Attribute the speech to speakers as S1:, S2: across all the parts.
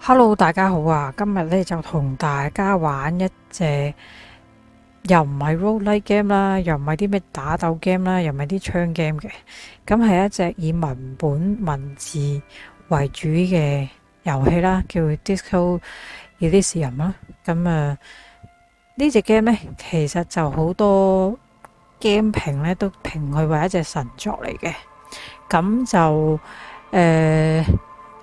S1: Hello，大家好啊！今日咧就同大家玩一隻又唔係 roguelike game 啦，又唔係啲咩打鬥 game 啦，又唔係啲槍 game 嘅，咁係一隻以文字為主嘅遊戲啦，叫 Disco Elysium 啦。咁呢隻 game 咧，其實就好多 game 評咧都評佢為一隻神作嚟嘅，咁就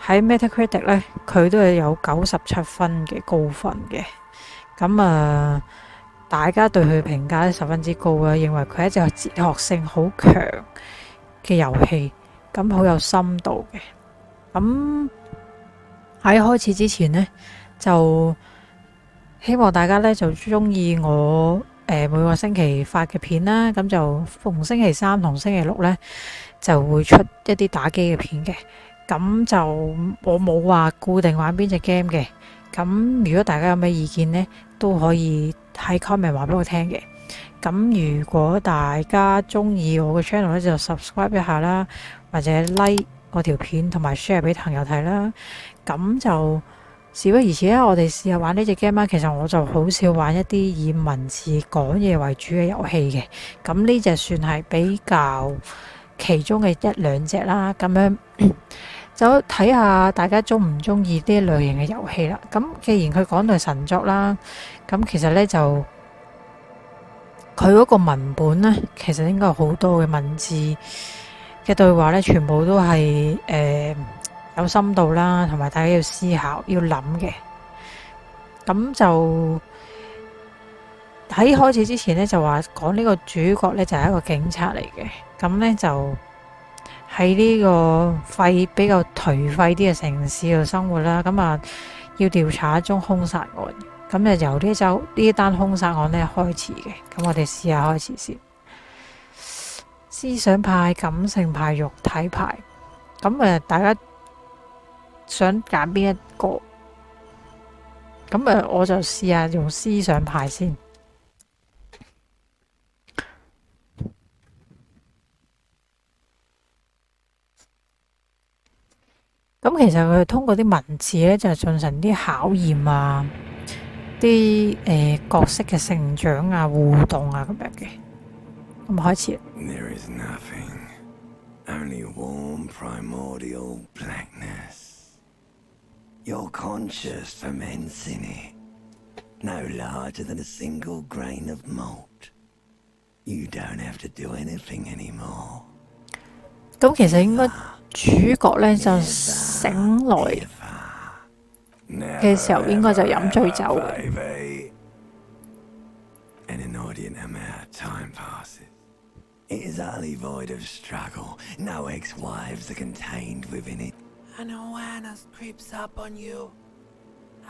S1: 喺 Metacritic 咧，佢都係有97分嘅高分嘅。咁大家對佢評價咧十分之高啊，認為佢係一隻哲學性好強嘅遊戲，咁好有深度嘅。咁喺開始之前呢，就希望大家咧就中意我每個星期發嘅片啦。咁就逢星期三同星期六咧就會出一啲打機嘅片嘅。咁就我冇話固定玩邊隻 game 嘅，咁如果大家有咩意見呢，都可以喺 comment 話俾我聽嘅。咁如果大家中意我嘅 channel 咧，就 subscribe 一下啦，或者 like 我條片同埋 share 俾朋友睇啦。咁就事不宜遲啦，我哋試下玩呢隻 game 啦。其實我就好少玩一啲以文字講嘢為主嘅遊戲嘅，咁呢隻算係比較其中嘅一兩隻啦。咁樣就睇下大家中唔中意呢類型嘅遊戲啦。咁既然佢講到係神作啦，咁其實呢，就佢嗰個文本呢，其實應該有好多嘅文字嘅對話呢，全部都係有深度啦，同埋大家要思考要諗嘅。咁就喺開始之前呢，就話講呢個主角呢，就係一個警察嚟嘅。咁呢，就喺呢個比較頹廢啲嘅城市度生活啦。咁要調查一宗兇殺案，咁就由呢單兇殺案咧開始嘅。咁我哋試下開始先。思想派、感性派、肉體派，咁大家想揀邊一個？咁我就試下用思想派先。咁其實佢通過啲文字咧，就進行啲考驗啊，啲角色嘅成長啊、互動啊咁樣嘅。咁開始。
S2: There is nothing, only warm primordial blackness. Your conscious ferments in it, no larger than a single grain of malt. You don't have to do anything anymore.
S1: 咁其實應該主角咧就醒來嘅時候，應該就飲醉酒嘅。
S2: An inordinate amount of time passes. It is utterly void of struggle. No ex-wives are contained within it. An awareness creeps up on you.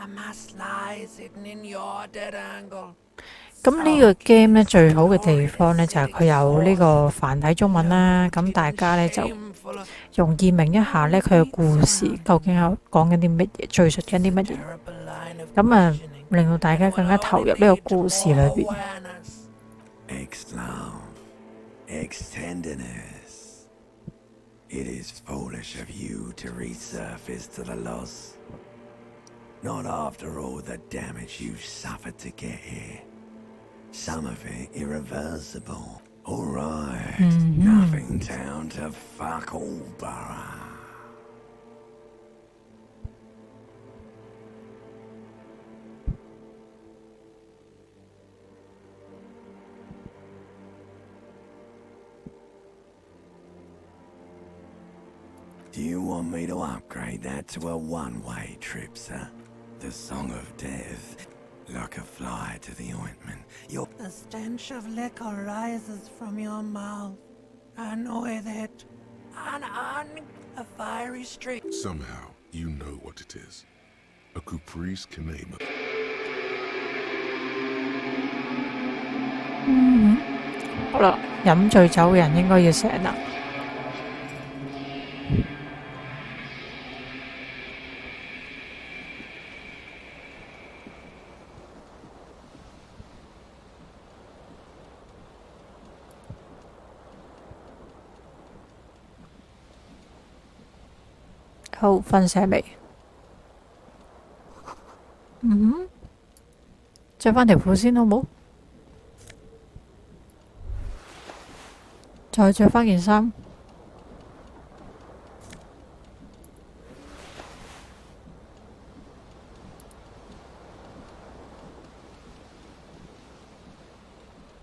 S2: A mask lies hidden in your dead angle.
S1: 咁呢個 game 咧最好嘅地方咧就係佢有呢個繁體中文啦。咁大家咧就容易明一下咧佢嘅故事究竟有講緊啲乜嘢，敘述緊啲乜嘢。咁令到大家更加投入呢個故事裏邊。
S2: Ex-tenderness. It is foolish of you to resurface to the loss. Not after all the damage you suffered to get here. Some of it irreversible. All right, nothing down to fuck all borough. Do you want me to upgrade that to a one-way trip, sir? The song of death, like a fly to the ointment. The stench of liquor rises from your mouth, and with it, a fiery streak.
S3: Somehow, you know what it is. A caprice can name it.
S1: 好啦，飲醉酒嘅人應該要醒啦。好，瞓醒未？着翻條褲先好冇？再着翻件衫。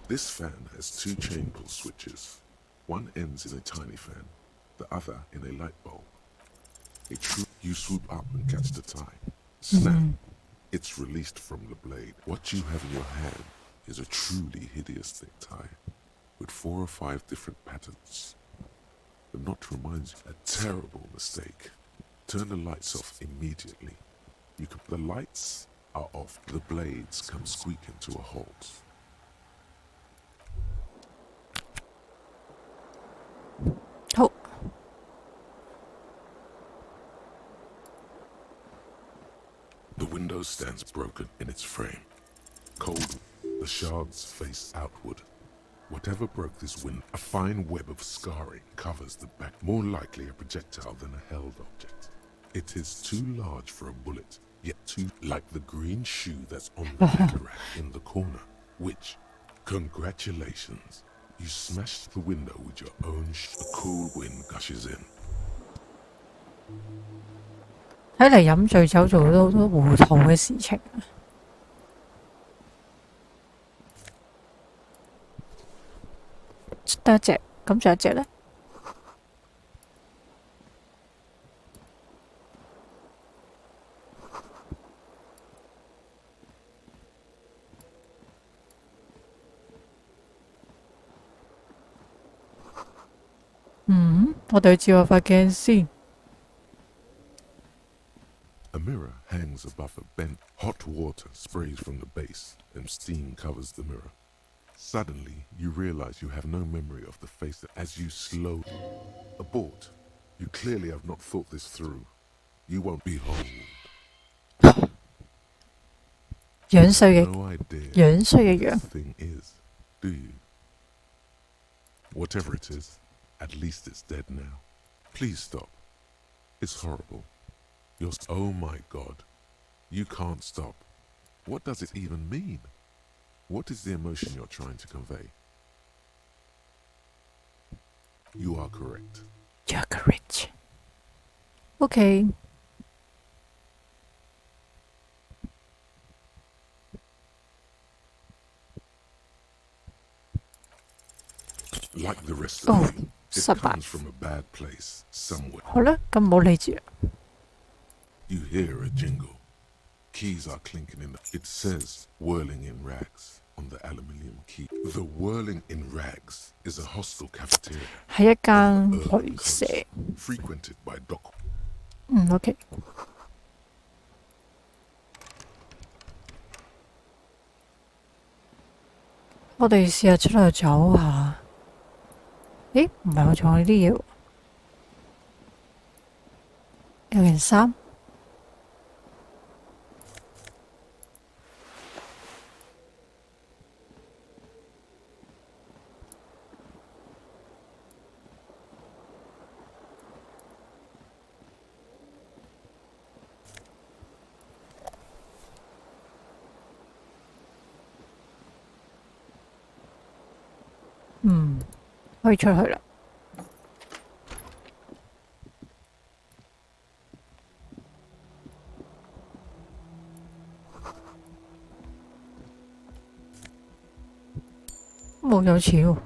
S3: This fan has 2 chain pull switches. One ends in a tiny fan, the other in a light bulb. You swoop up and catch the tie. Snap. It's released from the blade. What you have in your hand is a truly hideous thick tie, with 4 or 5 different patterns. The knot reminds you a terrible mistake. Turn the lights off immediately. The lights are off. The blades come squeaking to a halt.
S1: Oh.
S3: The window stands broken in its frame. Cold, the shards face outward. Whatever broke this window, a fine web of scarring covers the back, more likely a projectile than a held object. It is too large for a bullet, yet too like the green shoe that's on the liquor rack in the corner, which, congratulations, you smashed the window with your own A cool wind gushes in.
S1: 睇嚟飲醉酒做咗好多糊塗嘅事情。得一隻，咁仲有一隻呢？我哋去照下塊鏡先。
S3: A mirror hangs above a bent. Hot water sprays from the base, and steam covers the mirror. Suddenly, you realize you have no memory of the face as you slowly abort. You clearly have not thought this through. You won't behold.
S1: 樣衰嘅
S3: No idea
S1: 樣衰嘅
S3: what
S1: 樣。
S3: this thing is, do you? Whatever it is, at least it's dead now. Please stop. It's horrible. Oh my God. You can't stop. What does it even mean? What is the emotion you're trying to convey? You are correct.
S1: You're correct. OK。Like
S3: the rest of you, it
S1: 失敗。
S3: comes from a bad place somewhere.
S1: 好啦，咁唔好理住。
S3: You hear a jingle. Keys are clinking in it says whirling in rags on the aluminium key. The whirling in rags is a hostile cafeteria
S1: 係一間
S3: on the
S1: 旅
S3: urban
S1: 社。
S3: coast, frequented by dock.
S1: OK。我哋試下出去走下。咦？唔係我仲有呢啲嘢喎。有件衫。可以出去啦。冇有錢喎。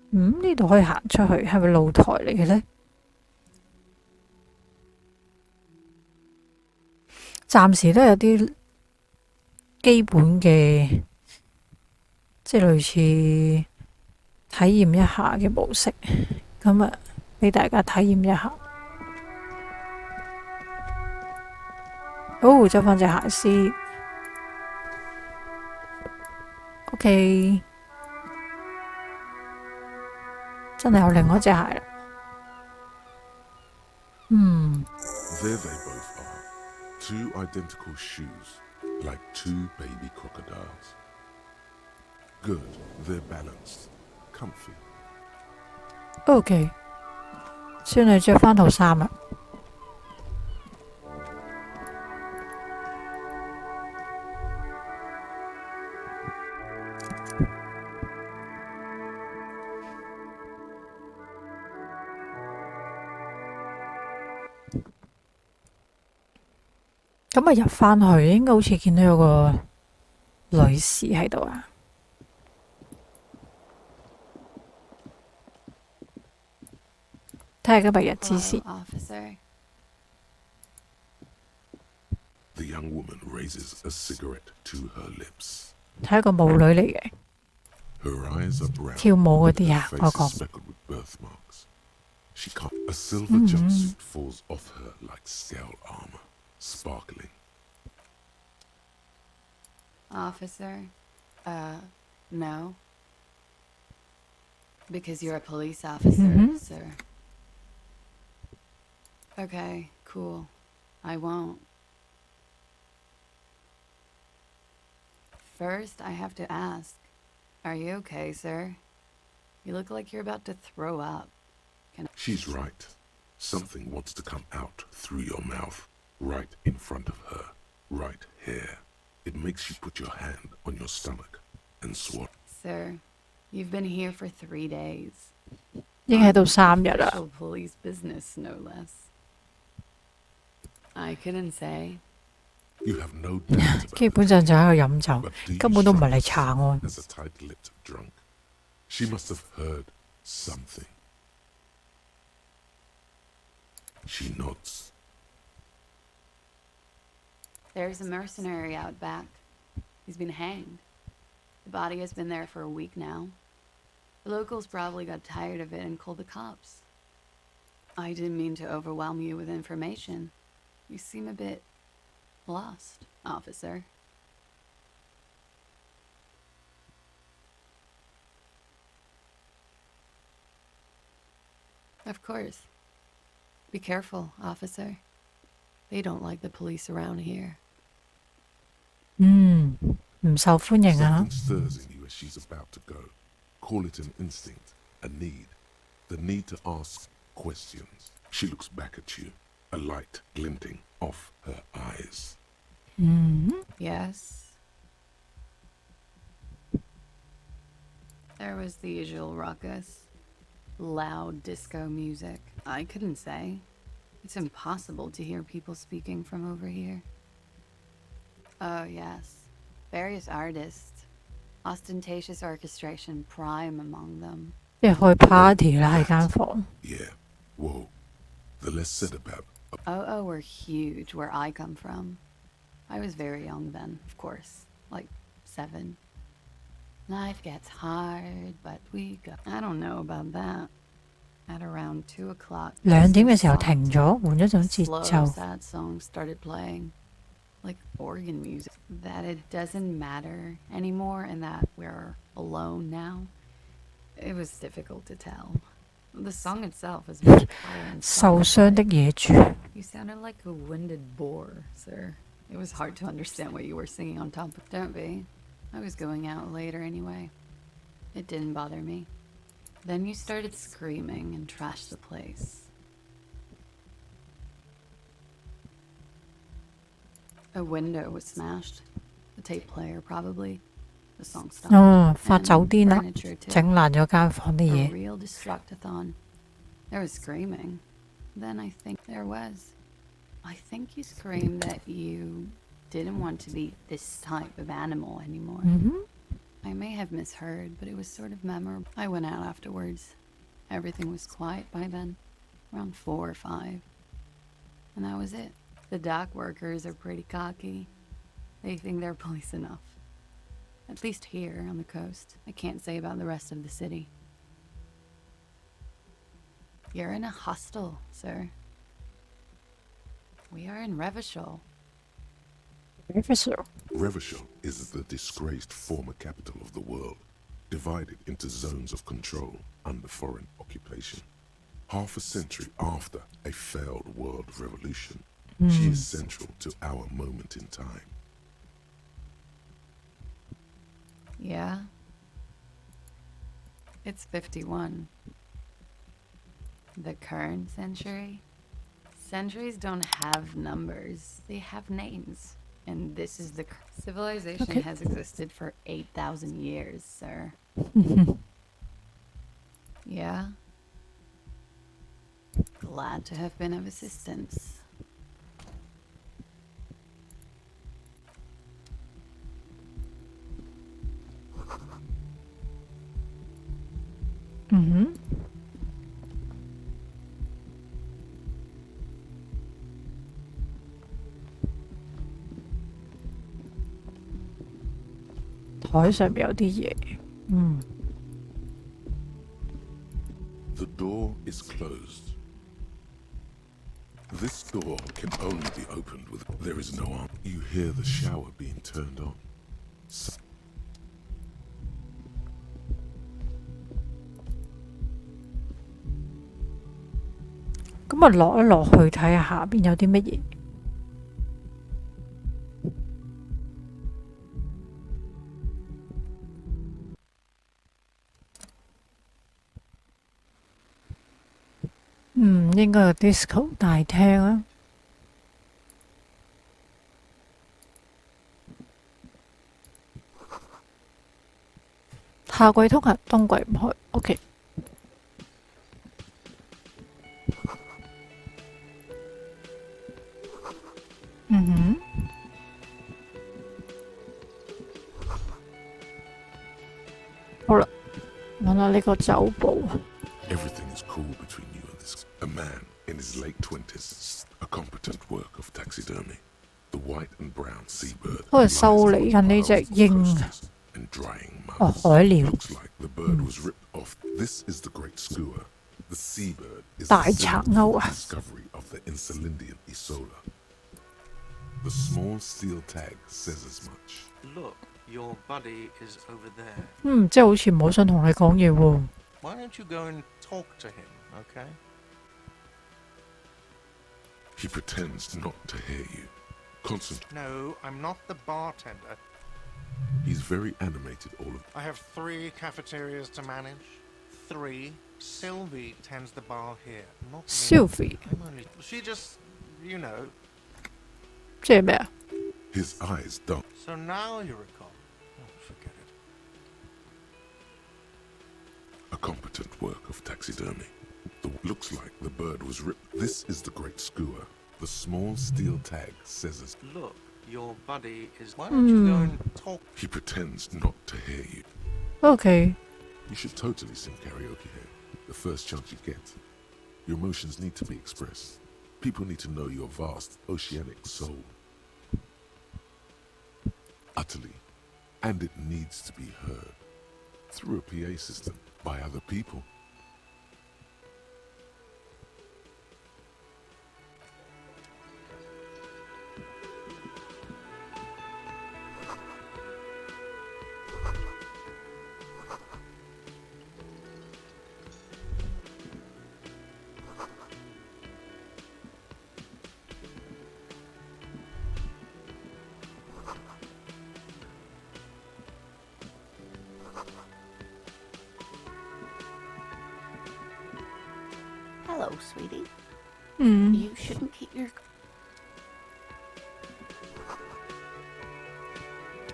S1: 呢度可以行出去，係咪露台嚟嘅呢？暫時都有啲基本嘅，即係類似體驗一下嘅模式，咁啊，俾大家體驗一下。好，執翻隻鞋先。OK， 真係有另外一隻鞋啦。
S3: There they both are. 2 identical shoes, like 2 baby crocodiles. Good, they're balanced, comfy.
S1: OK，算係着翻套衫啦。咁啊入翻去，應該好似見到有個女士喺度啊。睇下今日日之先。
S4: Hello, officer.
S3: The young woman raises a cigarette to her lips.
S1: 睇個舞女嚟嘅，
S3: Her eyes are brown.
S1: 跳舞嗰
S3: Her
S1: 啲啊，
S3: face
S1: 我
S3: is
S1: 講。
S3: speckled with birthmarks. She can't. A silver jumpsuit falls off her like scale armor, sparkling.
S4: Officer? No. Because you're a police officer, sir. Okay, cool. I won't. First, I have to ask, are you okay, sir? You look like you're about to throw up.
S3: She's right. Something wants to come out through your mouth, right in front of her, right here. It makes you put your hand on your stomach and swallow.
S4: Sir, you've been here for 3 days.
S1: 已經喺度3日啦。
S4: Official police business, no less. I couldn't say.
S3: You have no doubt about
S1: 基本上就喺度飲
S3: it,
S1: 酒，
S3: but do you
S1: 根本都唔係嚟
S3: trust
S1: 查案。
S3: as a tight-lipped drunk? She must have heard something. She nods.
S4: There's a mercenary out back. He's been hanged. The body has been there for a week now. The locals probably got tired of it and called the cops. I didn't mean to overwhelm you with information. You seem a bit lost, officer. Of course. Be careful, officer. They don't like the police around here.
S1: 唔受歡迎啊！
S3: Something stirs in you as she's about to go. Call it an instinct, a need. The need to ask questions. She looks back at you, a light glinting off her eyes.
S4: Yes. There was the usual ruckus. Loud disco music. I couldn't say. It's impossible to hear people speaking from over here. Oh, yes. Various artists. Ostentatious orchestration prime among them.
S1: 即係開 party 啦喺間房。
S3: Yeah. Whoa. The less said about
S4: Oh, were huge where I come from. I was very young then, of course. Like 7. Life gets hard, but we go. I don't know about that. At around 2 o'clock,
S1: 2點嘅時候停咗，換咗種節
S4: slow,
S1: 奏。
S4: sad songs started playing, like organ music. That it doesn't matter anymore, and that we're alone now. It was difficult to tell. The song itself is much higher and
S1: 受傷的
S4: softer.
S1: 野豬。
S4: You sounded like a winded boar, sir. It was hard to understand what you were singing on top of. Don't be. I was going out later anyway. It didn't bother me. Then you started screaming and trashed the place. A window was smashed. The tape player, probably. The song stopped.
S1: 發酒癲啦，
S4: Furniture too.
S1: 整爛咗間房啲
S4: A
S1: 嘢。
S4: real destructathon. There was screaming. Then I think there was. I think you screamed that you didn't want to be this type of animal anymore. I may have misheard, but it was sort of memorable. I went out afterwards. Everything was quiet by then, around 4 or 5. And that was it. The dock workers are pretty cocky. They think they're police enough. At least here on the coast. I can't say about the rest of the city. You're in a hostel, sir. We are in Revachol.
S3: Revachol is the disgraced former capital of the world, divided into zones of control under foreign occupation. Half a century after a failed world revolution, she is central to our moment in time.
S4: Yeah. It's 51. The current century? Centuries don't have numbers, they have names. And this is the civilization
S1: Okay.
S4: has existed for 8,000 years, sir. Yeah. glad to have been of assistance.
S1: Mm-hmm. 台上面有啲嘢，The
S3: door is closed. This door can only be opened with. There is no on. You hear the shower being turned on. S-
S1: 咁啊落一落去睇下下邊有啲乜嘢。應該係 Disco 大廳啊。夏季通行，冬季唔開。OK。好啦，揾下呢個酒保。
S3: Everything is cool between you and this. A man in his late 20s, a competent work of taxidermy. The white and brown seabird.
S1: 好似修理緊呢隻鷹。
S3: And drying
S1: 哦，
S3: mud.
S1: 海鳥。
S3: Looks like the bird was ripped off. This is the great skua. The seabird is
S1: 大
S3: the
S1: 賊
S3: symbol
S1: 鈎
S3: of
S1: 啊！
S3: discovery of the Insulindian Isola. The small steel tag says as much.
S5: Look, your buddy is over there.
S1: 即係好似唔好想同你講嘢喎。
S5: Why don't you go and talk to him, okay?
S3: He pretends not to hear you. Concentrate.
S5: No, I'm not the bartender.
S3: He's very animated all of.
S5: I have 3 cafeterias to manage. 3. Sylvie tends the bar here, not me.
S1: Sylvie
S5: I'm only... She just, you know.
S1: 即係咩啊？
S3: His eyes don't.
S5: So now you recall. Oh, forget it.
S3: A competent work of taxidermy. Looks like the bird was ripped. This is the great skua. The small steel tag says as.
S5: Look, your buddy is... Why don't you go and talk...
S3: He pretends not to hear you.
S1: OK，
S3: You should totally sing karaoke here. The first chance you get. Your emotions need to be expressed. People need to know your vast oceanic soul. Utterly. And it needs to be heard. Through a PA system. By other people.
S4: Hello, sweetie. You shouldn't keep your...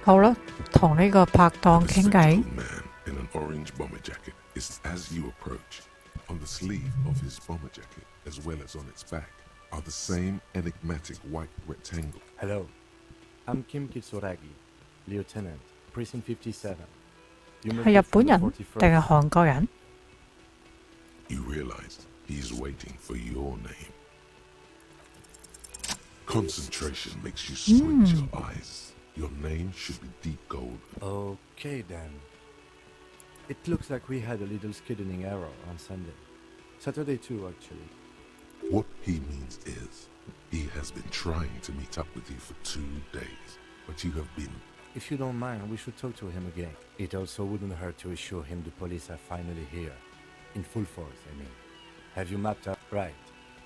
S1: 好啦，同呢個拍檔傾偈。
S3: A man in an orange bomber jacket is as you approach. On the sleeve of his bomber jacket, as well as on its back, are the same enigmatic white rectangle.
S6: Hello, I'm Kim Kitsuragi, Lieutenant, Precinct 57. You must
S1: 係
S6: be
S1: 日本
S6: from the
S1: 人定係
S6: 41st.
S1: 韓國人？
S3: You realize he's waiting for your name. Concentration makes you squint your eyes. Your name should be deep gold.
S6: Okay then. It looks like we had a little scheduling error on Sunday. Saturday too, actually.
S3: What he means is, he has been trying to meet up with you for 2 days, but you have been.
S6: If you don't mind, we should talk to him again. It also wouldn't hurt to assure him the police are finally here. In full force, I mean. Have you mapped out right?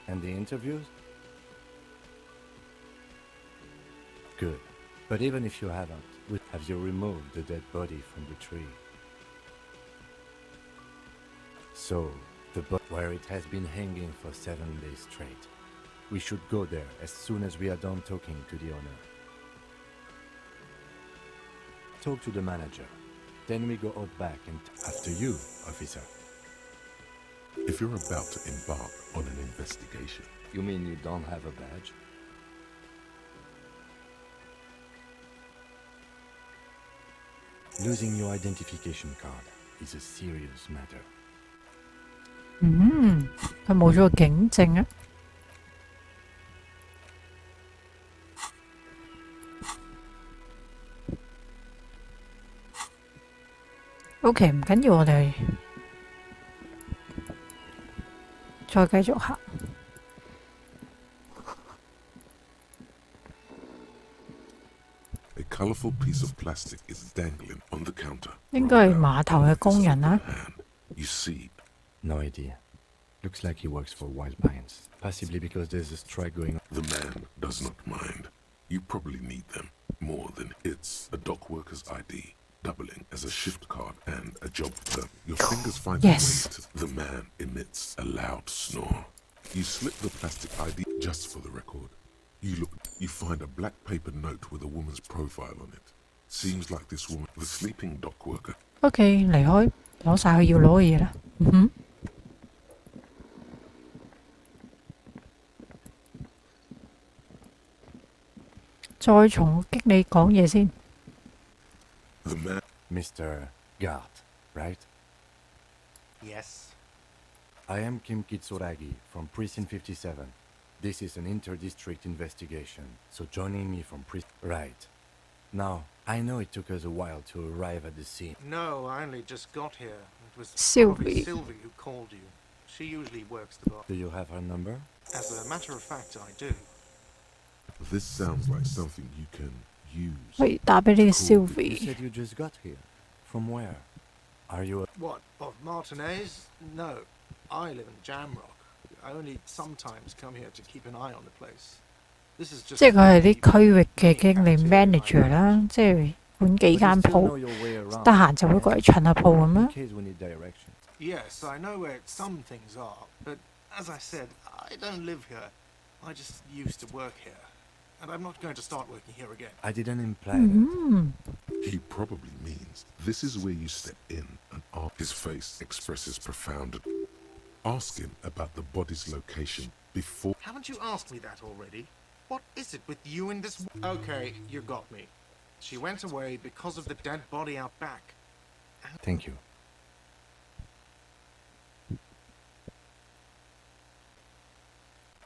S6: And the interviews? Good. But even if you haven't, have you removed the dead body from the tree? So, the where it has been hanging for 7 days straight. We should go there as soon as we are done talking to the owner. Talk to the manager. Then we go out back and after you, officer.
S3: If you're about to embark on an investigation,
S6: You mean you don't have a badge? Losing your identification card is a serious matter.
S1: 佢冇咗個警證啊。OK， 唔緊要，我哋再繼續行。
S3: a colorful piece of plastic is dangling on the counter.
S1: 應該係碼頭嘅工人啦。
S3: You see,
S6: No idea. Looks like he works for Wild Pines. Possibly because there's a strike going on.
S3: the man does not mind. You probably need them more than it's a dock worker's ID, doubling as a shift card and a job permit. Your fingers find
S1: Yes.
S3: a way to the man emits a loud snore. You slip the plastic ID just for the record. You find a black paper note with a woman's profile on it. Seems like this woman, the sleeping dock worker.
S1: OK， 離開，攞晒佢要攞嘅嘢啦。再重擊你講嘢先。
S3: The man,
S6: Mr. Gart, right?
S5: Yes.
S6: I am Kim Kitsuragi from Precinct 57. This is an inter-district investigation, so joining me from Precinct... Right. Now, I know it took us a while to arrive at the scene.
S5: No, I only just got here. It was
S1: Sylvie.
S5: probably Sylvie who called you. She usually works the bar.
S6: Do you have her number?
S5: As a matter of fact, I do.
S3: this sounds like something you can use.
S1: 不如打俾呢個
S6: You
S1: Sylvie。
S6: said you just got here. From where? Are you a...
S5: What, of Martinez? No. I live in Jamrock. I only sometimes come here to keep an eye on the place. This is just...
S1: 即係佢係啲區域嘅經理 manager 啦，即係管幾
S6: But
S1: 間
S6: you still know
S1: 鋪，
S6: your way around.
S1: 得閒就會過嚟巡下鋪咁
S6: In
S1: 啦。
S6: case we need direction.
S5: Yes, I know where some things are, but as I said, I don't live here. I just used to work here. And I'm not going to start working here again.
S6: I didn't imply that.
S3: He probably means this is where you step in and his face expresses profound. Ask him about the body's location before.
S5: Haven't you asked me that already? What is it with you in this... Okay, you got me. She went away because of the dead body out back.
S6: Thank you.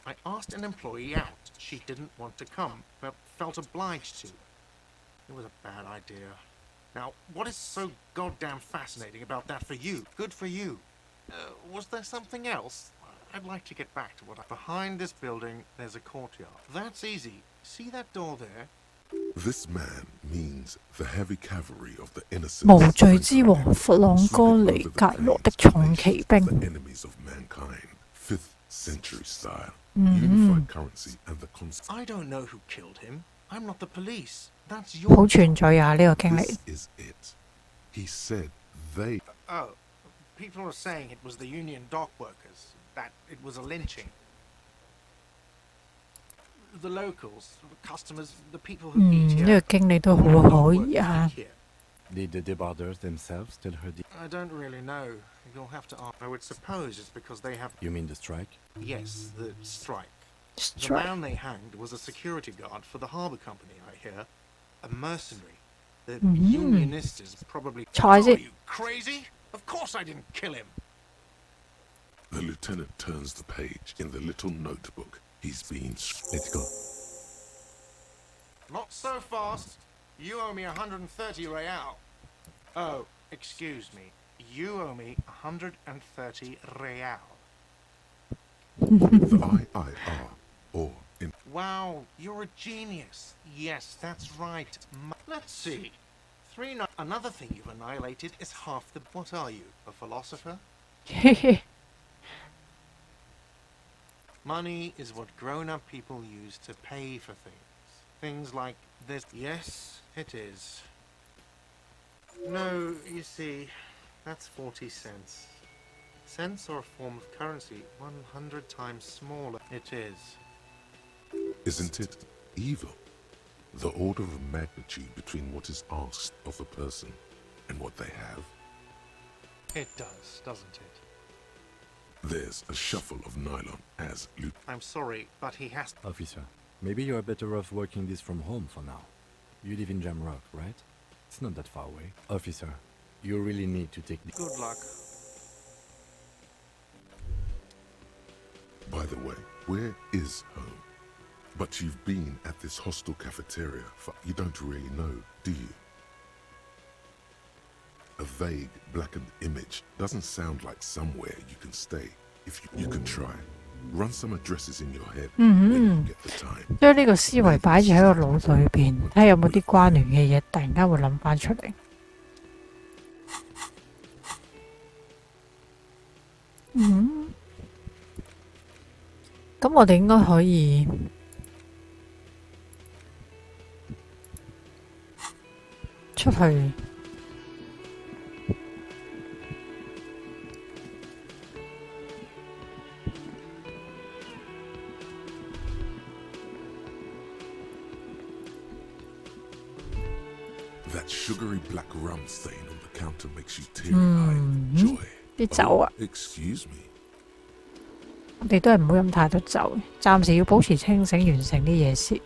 S5: I asked an employee out. She didn't want to come, but felt obliged to. It was a bad idea. Now, what is so goddamn fascinating about that for you? Good for you. Was there something else? I'd like to get back to what Behind this building, there's a courtyard. That's easy. See that door there?
S3: This man means the heavy cavalry of the innocent.
S1: 無罪之王弗朗哥尼格羅的重騎兵。
S3: The enemies of mankind, 5th century style, unified currency and the concept.
S5: I don't know who killed him. I'm not the police. That's
S1: 好
S5: your...
S1: 存在啊！呢個經理
S3: This is it. He said they.
S5: Oh, people are saying it was the union dock workers, that it was a lynching. The locals, the customers, the people who eat
S1: 呢
S5: here.
S1: 個經理都好
S5: all
S1: 可
S5: dock
S1: 以
S5: workers
S1: 啊
S5: eat！ here.
S6: Did the debarders themselves tell her the...
S5: I don't really know. You'll have to ask. I would suppose it's because they have...
S6: You mean the strike?
S5: Yes, the strike. The
S1: Strike
S5: man they hanged was a security guard for the harbour company, I hear. A mercenary. The unionistas probably...
S1: Tries
S5: Are
S1: it.
S5: you crazy? Of course I didn't kill him.
S3: The lieutenant turns the page in the little notebook. He's been.
S6: Let's go.
S5: Not so fast. You owe me 130 real. Oh, excuse me. You owe me 130 real.
S3: The IIR, or in.
S5: Wow, you're a genius. Yes, that's right. Let's see. Another thing you've annihilated is half the... What are you, a philosopher?
S1: 嘿嘿
S5: Money is what grown-up people use to pay for things. Things like this. Yes, it is. No, you see, that's 40 cents. Cents are a form of currency 100 times smaller. It is.
S3: Isn't it evil? The order of magnitude between what is asked of a person and what they have.
S5: It does, doesn't it?
S3: There's a shuffle of nylon as loop.
S5: I'm sorry, but he has.
S6: Officer, maybe you're better off working this from home for now. You live in Jamrock, right? It's not that far away. Officer, you really need to take the...
S5: Good luck.
S3: By the way, where is home? But you've been at this hostel cafeteria for... You don't really know, do you? A vague, blackened image doesn't sound like somewhere you can stay. If you can try. Run some addresses in your head when you get the time.
S1: 將呢個思維擺住喺個腦裏邊，睇下有冇啲關聯嘅嘢，突然間會諗翻出嚟。咁我哋應該可以出去。
S3: That sugary black rum stain on the counter makes you teary-eyed with joy.
S1: 啲酒啊，
S3: Excuse me.
S1: 我哋都係唔好飲太多酒，暫時要保持清醒，完成啲嘢先。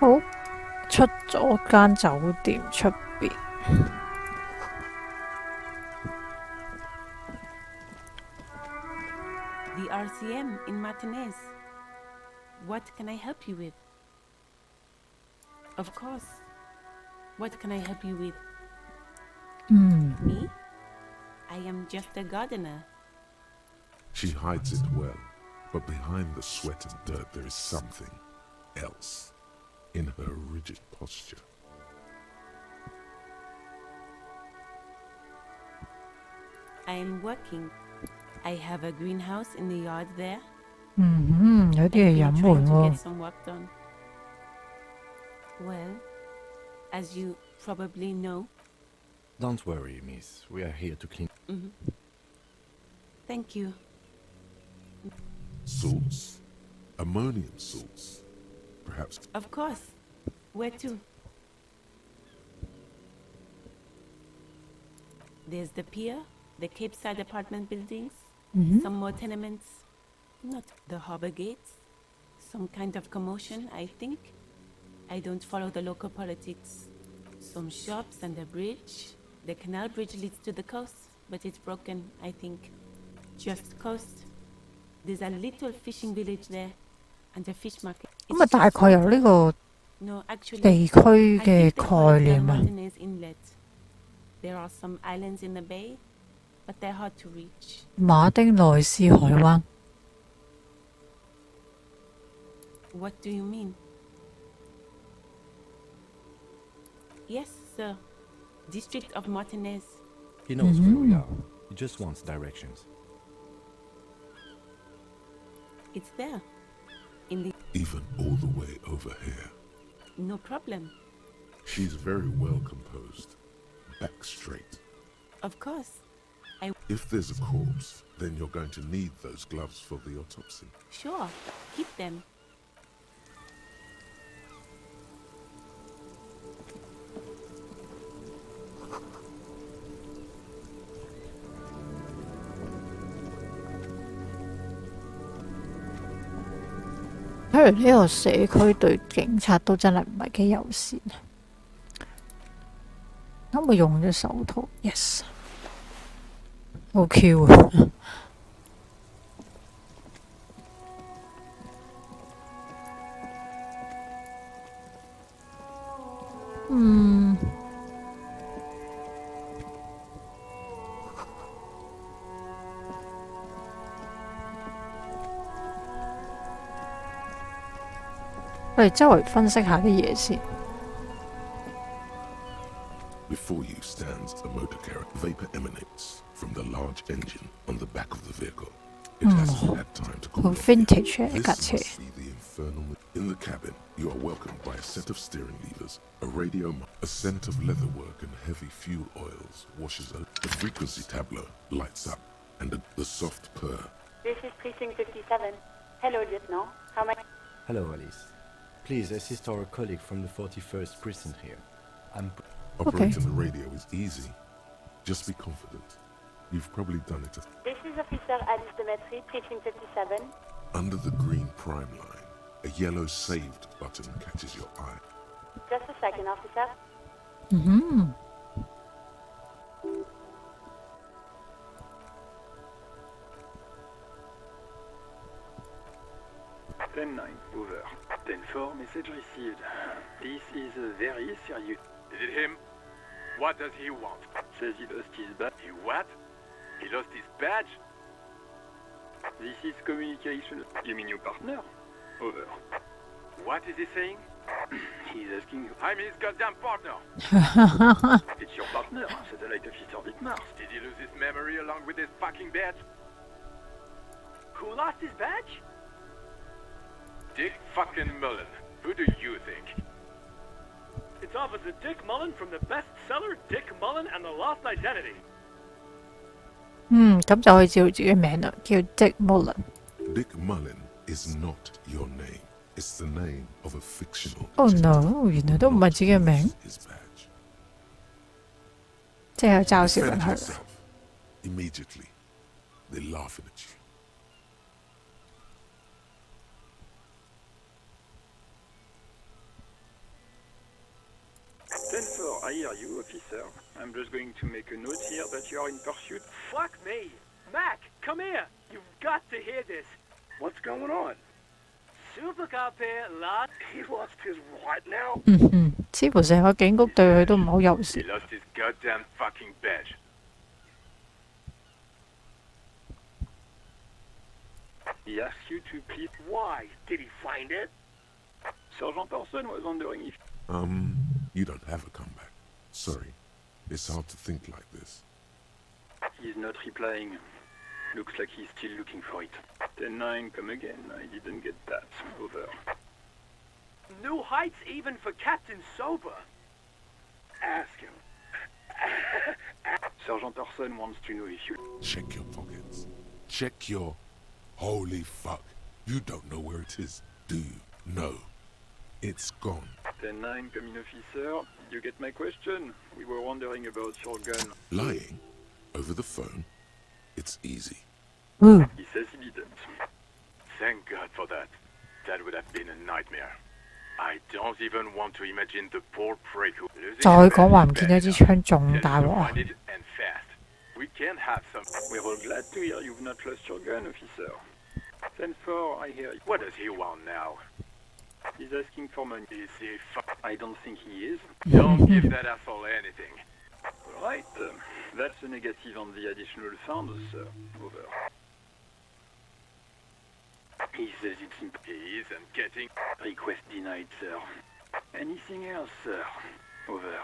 S1: 好，出咗間酒店出邊。
S7: The RCM in Martinez. What can I help you with? Of course. What can I help you with? Me? I am just a gardener.
S3: She hides it well, but behind the sweat and dirt there is something else in her rigid posture.
S7: I am working. I have a greenhouse in the yard there.
S1: 有啲嘢飲
S7: I've
S1: 喎
S7: been trying to
S1: 喎
S7: get。some work done. Well, as you probably know,
S6: Don't worry, miss. We are here to clean...
S7: thank you.
S3: Salts? Ammonium salts? Perhaps.
S7: Of course. Where to? There's the pier, the Cape Side apartment buildings, some more tenements, not the harbor gates, some kind of commotion, I think. I don't follow the local politics. Some shops and a bridge. The canal bridge leads to the coast, but it's broken, I think. Just coast. There's a little fishing village there, and a fish market.
S1: 咁啊，大概有呢個
S7: No, actually,
S1: 地區
S7: I
S1: 嘅
S7: think they call
S1: 概
S7: it the
S1: 念啊。
S7: Martinez Inlet. There are some islands in the bay, but they're hard to reach.
S1: 馬丁內斯海灣。
S7: What do you mean? Yes, sir. District of Martinez.
S6: He knows where we are. He just wants directions.
S7: It's there. In the...
S3: Even all the way over here.
S7: No problem.
S3: She's very well composed. Back straight.
S7: Of course.
S3: If there's a corpse, then you're going to need those gloves for the autopsy.
S7: Sure. Keep them.
S1: 睇嚟呢個社區對警察都真係唔係幾友善。咁我用咗手套 ，yes， 好 Q 啊！我哋周圍分析下啲嘢先。
S3: Before you stands a motor carrier. Vapor emanates from the large engine on the back of the vehicle. It hasn't had time to
S1: 好
S3: cool off yet.
S1: vintage 嘅一
S3: This
S1: 架車。
S3: must be the infernal... In the cabin, you are welcomed by a set of steering levers, a radio, a scent of leatherwork and heavy fuel oils washes over. The frequency tableau lights up, and the soft purr.
S8: This is Precinct 57. Hello, Lieutenant. How may...
S6: Hello, Alice. Please assist our colleague from the 41st precinct here.
S3: Operating the radio is easy. Just be confident. You've probably done it.
S8: This is Officer Alice Demetri, Precinct 57.
S3: Under the green prime line, a yellow saved button catches your eye.
S8: Just a second, officer.
S1: Mhm.
S9: Ten 9, over. 10-4, message received. This is very serious.
S10: Is it him? What does he want?
S9: Says he lost his badge.
S10: He what? He lost his badge?
S9: This is communication. You mean your partner? Over.
S10: What is he saying?
S9: He's asking.
S10: I'm his goddamn partner.
S9: It's your partner, Satellite Officer Dietmar.
S10: Did he lose his memory along with his fucking badge?
S9: Who lost his badge?
S10: Dick fucking Mullen. Who do you think?
S9: It's Officer Dick Mullen from the bestseller Dick Mullen and the Lost Identity.
S1: 咁就可以知道自己名啦，叫 Dick Mullen。Dick
S3: Mullen is not your name. It's the name of a fictional.
S1: Oh no！原來都唔係自己嘅名，
S3: His badge.
S1: 即係嘲笑緊
S3: Defend
S1: 佢。
S3: yourself. Immediately, they're laughing at you.
S9: I hear you, officer. I'm just going to make a note here that you are in pursuit. Fuck me! Mac, come here! You've got to hear this.
S10: What's going on?
S9: Supercar pair lost.
S10: He lost his what now?
S1: 似乎成個警局對佢都唔好友
S10: He
S1: 善。
S10: lost his goddamn fucking badge.
S9: He asked you to please.
S10: Why? Did he find it?
S9: Sergeant Orson was wondering if.
S3: You don't have a comeback. Sorry. It's hard to think like this.
S9: He's not replying. Looks like he's still looking for it. 10-9, come again. I didn't get that. Over.
S10: New heights even for Captain Sober. Ask him.
S9: Sergeant Orson wants to know if you.
S3: Check your pockets. Check your... Holy fuck. You don't know where it is, do you? No. It's gone.
S9: 10-9, come in, officer. You get my question? We were wondering about your gun.
S3: Lying? Over the phone? It's easy.
S9: He says he didn't.
S10: Thank God for that. That would have been a nightmare. I don't even want to imagine the poor prick who losing
S1: 再
S10: his
S1: 講話
S10: badge
S1: 唔
S10: is
S1: 見
S10: bad
S1: 咗支
S10: enough.
S1: 槍，仲
S10: Just
S1: 大
S10: to
S1: 鑊啊！
S10: find it and fast. We can't have some.
S9: We're all glad to hear you've not lost your gun, officer. 10-4, I hear you.
S10: What does he want now?
S9: He's asking for money.
S10: Is he
S9: I don't think he is.
S10: Don't give that asshole anything.
S9: Right. That's a negative on the additional funds, sir. Over. He says it's
S10: He isn't getting...
S9: request denied, sir. Anything else, sir? Over.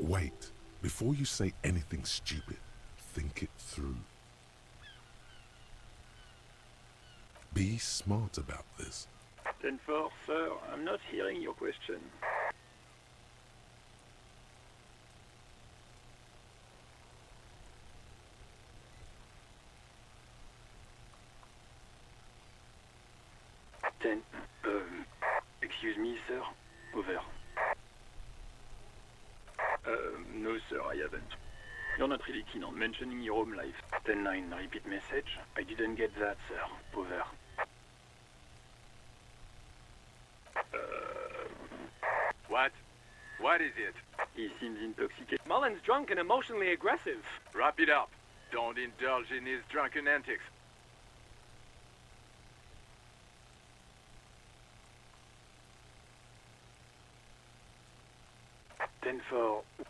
S3: Wait. Before you say anything stupid, think it through. Be smart about this.
S9: 10-4, sir. I'm not hearing your question. Excuse me, sir. Over. No, sir, I haven't. You're not really keen on mentioning your home life. 10-9, repeat message. I didn't get that, sir. Over.
S10: What? What is it?
S9: He seems intoxicated.
S10: Mullen's drunk and emotionally aggressive. Wrap it up. Don't indulge in his drunken antics.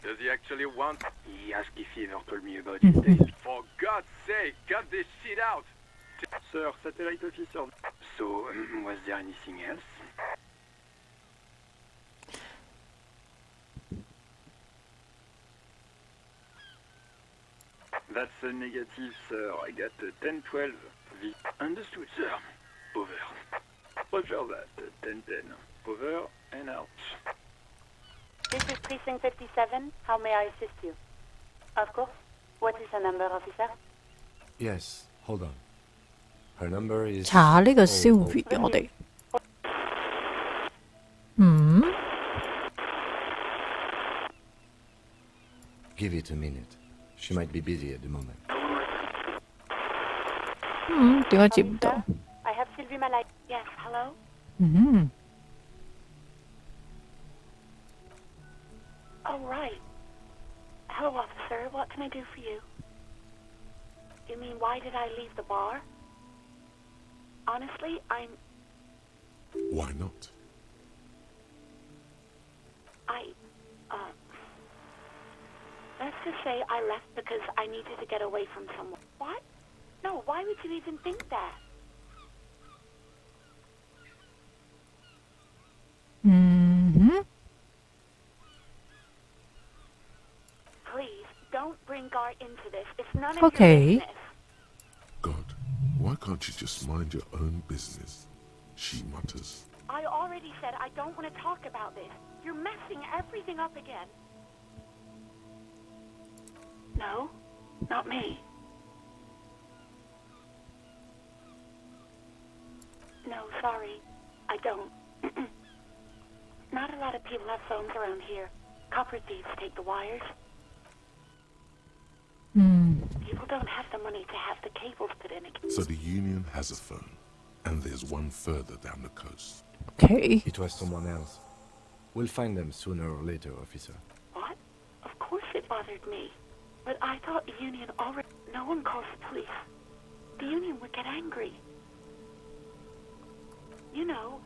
S10: Does he actually want...
S9: He asked if he ever told me about his days.
S10: For God's sake, cut this shit out!
S9: Sir, satellite officer. So, was there anything else? That's a negative, sir. I got a 10-12. Understood, sir. Over. Roger that. 10-10. Over and out.
S8: This is Precinct 57. How may I assist you? Of course. What is her number, officer?
S6: Yes, hold on. Her number is...
S1: 查下呢個 Sylvie 我哋。
S6: Give it a minute. She might be busy at the moment.
S1: 點解接唔到？
S8: I have Sylvie Malay. Yes, hello? Oh, right. Hello, officer. What can I do for you? You mean, why did I leave the bar? Honestly,
S3: Why not?
S8: Let's just say I left because I needed to get away from someone. What? No, why would you even think that? Please, don't bring Gar into this. It's none of your business.
S3: God, why can't you just mind your own business? She mutters.
S8: I already said I don't want to talk about this. You're messing everything up again. No, not me. No, sorry. I don't. Not a lot of people have phones around here. Copper thieves take the wires. People don't have the money to have the cables put in again.
S3: So the union has a phone, and there's one further down the coast.
S1: Okay.
S6: It was someone else. We'll find them sooner or later, officer.
S8: What? Of course it bothered me. But I thought the union already... No one calls the police. The union would get angry. You know,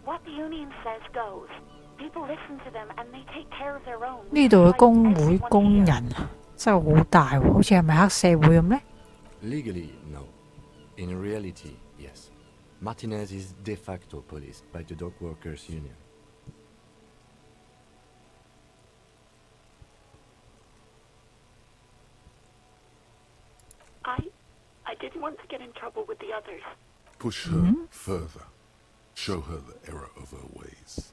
S8: what the union says goes. People listen to them and they take care of their own.
S1: 呢度嘅工會工人啊，真係好大喎，好似係咪黑社會咁呢？
S6: Legally, no. In reality, yes. Martinez is de facto policed by the dock workers' union.
S8: I didn't want to get in trouble with the others.
S3: Push her further. Show her the error of her ways.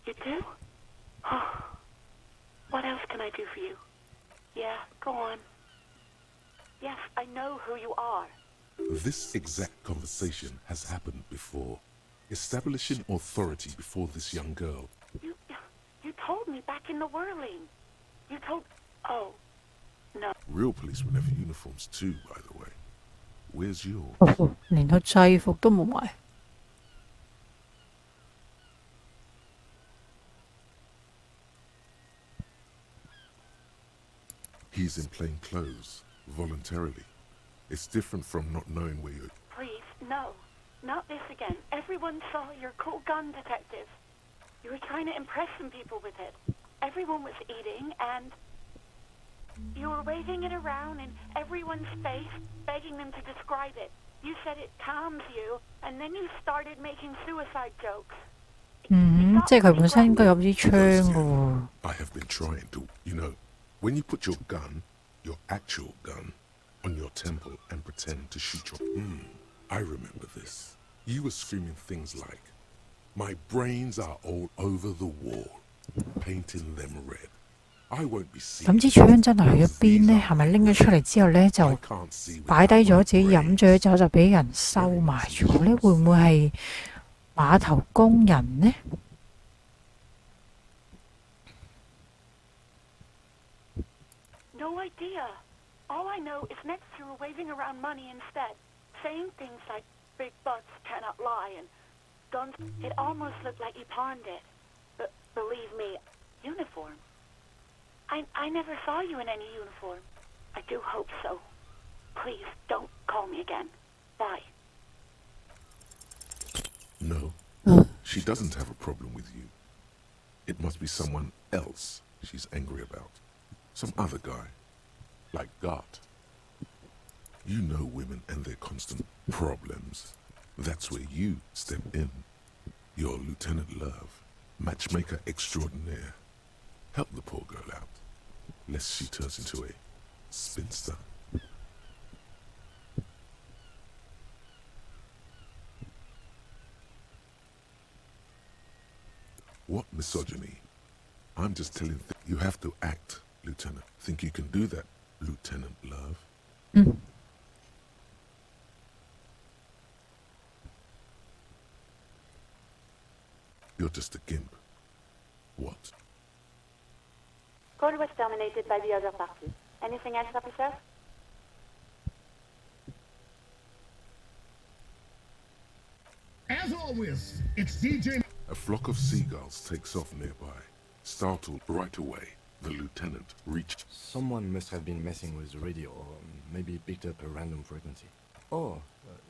S8: You do? Oh. What else can I do for you? Yeah, go on. Yes, I know who you are.
S3: This exact conversation has happened before. Establishing authority before this young girl.
S8: You told me back in the whirling. You told... Oh, no.
S3: Real policemen have uniforms too, by the way. Where's yours?
S1: 連個制服都冇埋。
S3: He's in plain clothes, voluntarily. It's different from not knowing where you're...
S8: Please, no. Not this again. Everyone saw your cool gun detective. You were trying to impress some people with it. Everyone was eating, and you were waving it around in everyone's face, begging them to describe it. You said it calms you, and then you started making suicide jokes.
S1: 即係佢本身應該有支槍㗎喎。
S3: I have been trying to, you know, when you put your gun, your actual gun, on your temple and pretend to shoot your... I remember this. You were screaming things like, my brains are all over the wall, painting them red. I won't be seen.
S1: 咁支槍真係去咗邊呢？係咪拎咗出嚟之後呢，就擺低咗自己飲醉咗酒就俾人收埋咗呢？會唔會係碼頭工人呢？
S8: No idea. All I know is next you were waving around money instead, saying things like big butts cannot lie and guns. It almost looked like you pawned it. But believe me, uniform. I never saw you in any uniform. I do hope so. Please don't call me again. Bye.
S3: No, she doesn't have a problem with you. It must be someone else she's angry about. Some other guy. Like Gart. You know women and their constant problems. That's where you step in. You're Lieutenant Love. Matchmaker extraordinaire. Help the poor girl out, lest she turns into a spinster. What misogyny? I'm just telling you have to act, Lieutenant. Think you can do that, Lieutenant Love? You're just a gimp. What?
S8: Call was terminated by the other party. Anything else, officer?
S11: As always, it's DJ.
S3: A flock of seagulls takes off nearby. Startled right away, the lieutenant reached.
S6: Someone must have been messing with the radio, or maybe picked up a random frequency. Oh,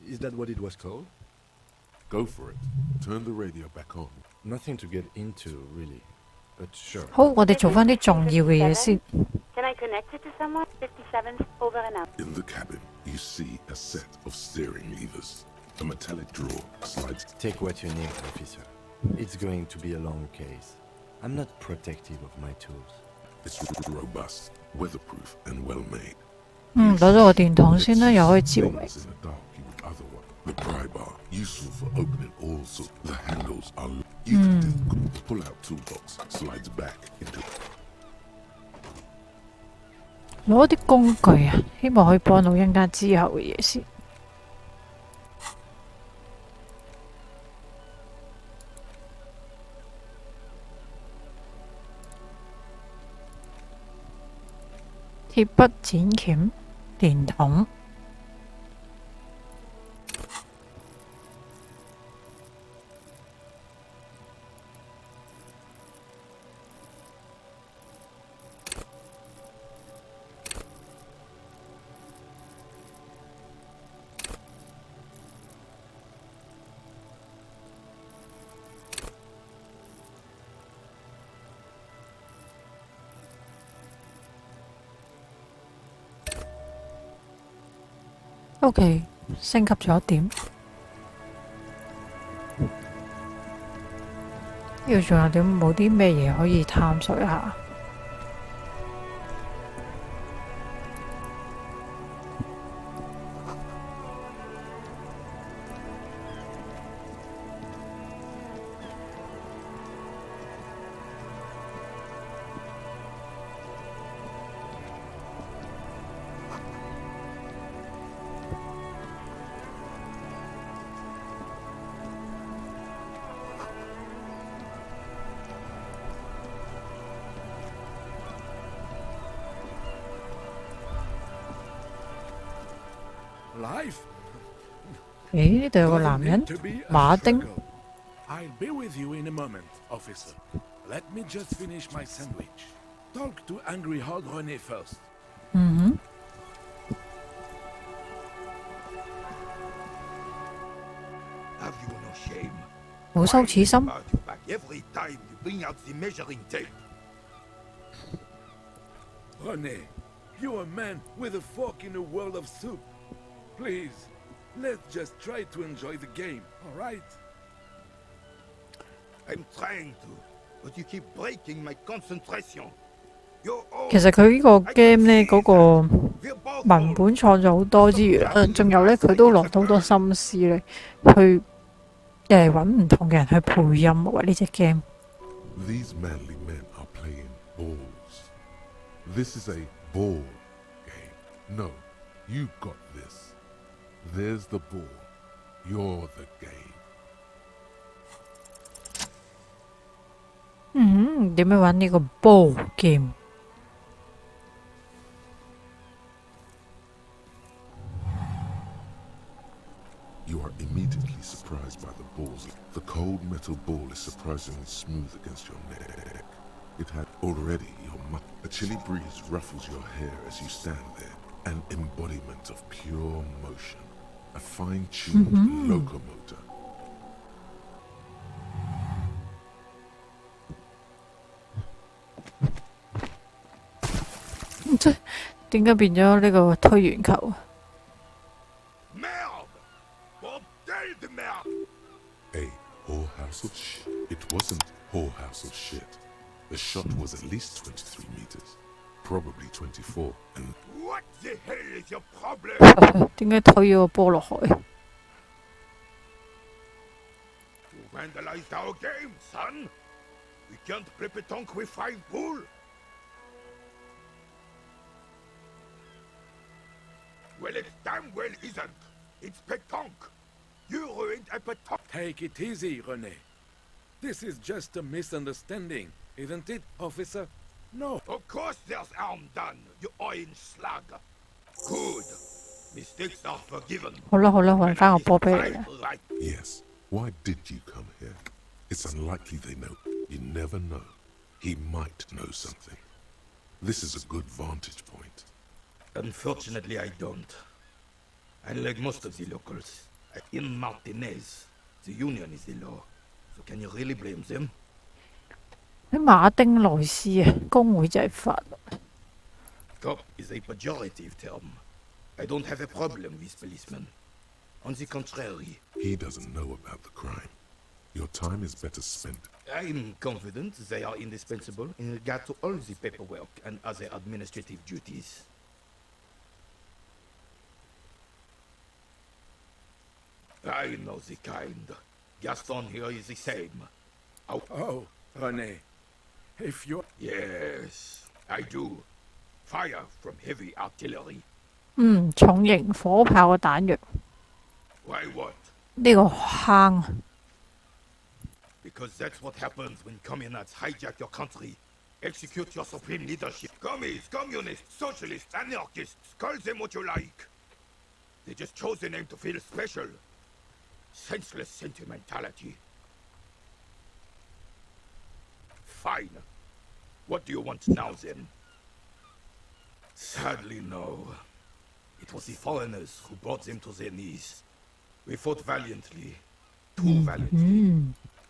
S6: is that what it was called?
S3: Go for it. Turn the radio back on.
S6: Nothing to get into, really. But sure.
S1: 好，我哋做翻啲重要嘅嘢先。
S8: Can I connect it to someone? 57 over and out.
S3: In the cabin, you see a set of steering levers. A metallic drawer slides.
S6: Take what you need, officer. It's going to be a long case. I'm not protective of my tools.
S3: It's robust, weatherproof, and well made.
S1: 攞咗個電筒先啦，又可以照明。
S3: Things in the dark you would otherwise. The pry bar, useful for opening all sorts. The handles are. You can pull out toolbox, slides back into.
S1: 攞啲工具啊，希望可以幫到一陣間之後嘅嘢先。鐵筆、剪鉗、電筒。OK， 升級咗一點。呢度仲有點冇啲咩嘢可以探索一下？咦？呢度有個男人，馬丁。
S12: I'll be with you in a moment, officer. Let me just finish my sandwich. Talk to Angry Hog René first.
S2: Have you no shame?
S1: 冇羞恥心。
S2: Every time you bring out the measuring tape.
S12: René, you're a man with a fork in a world of soup. Please, let's just try to enjoy the game, all right?
S2: I'm trying to, but you keep breaking my concentration.
S1: 其實佢呢個 game 呢，嗰個文本創作好多之餘啦，仲有呢，佢都落到好多心思呢，去揾唔同嘅人去配音喎呢隻 game。
S3: These manly men are playing balls. This is a ball game. No, you got this. There's the ball. You're the game. 點樣玩呢個 ball game？ You are immediately surprised by the balls. The cold metal ball is surprisingly smooth against your neck. It had already a chilly breeze ruffles your hair as you stand there. An embodiment of pure motion. A fine-tuned locomotor. 即係點解變咗呢個推圓球啊？ A whorehouse of shit. It wasn't whorehouse of shit. The shot was at least 23 meters, probably 24, and
S2: What the hell is your problem?
S1: 點解推咗個波落去？
S2: You vandalized our game, son. We can't play pétanque with 5 pool. Well, it damn well isn't. It's pétanque. You ruined a pétanque.
S12: Take it easy, René. This is just a misunderstanding, isn't it, officer? No.
S2: Of course there's harm done, you iron slug. Good. Mistakes are forgiven.
S1: 好啦好啦，揾翻個波俾你啦。
S2: Right.
S3: yes, why did you come here? It's unlikely they know. You never know. He might know something. This is a good vantage point.
S2: Unfortunately, I don't. Unlike most of the locals, in Martinez, the union is the law. So can you really blame them?
S1: 喺馬丁內斯啊，工會就係法律。
S2: Cop is a pejorative term. I don't have a problem with policemen. On the contrary,
S3: He doesn't know about the crime. Your time is better spent.
S2: I'm confident they are indispensable in regard to all the paperwork and other administrative duties. I know the kind. Gaston here is the same.
S12: Oh, René. If you're...
S2: Yes, I do. Fire from heavy artillery.
S1: 重型火炮嘅彈藥。
S2: Why what?
S1: 呢個坑
S2: Because that's what happens when communists hijack your country, execute your supreme leadership. Commies, communists, socialists, anarchists, call them what you like. They just chose the name to feel special. Senseless sentimentality. Fine. What do you want now, then? Sadly, no. It was the foreigners who brought them to their knees. We fought valiantly. Too valiantly.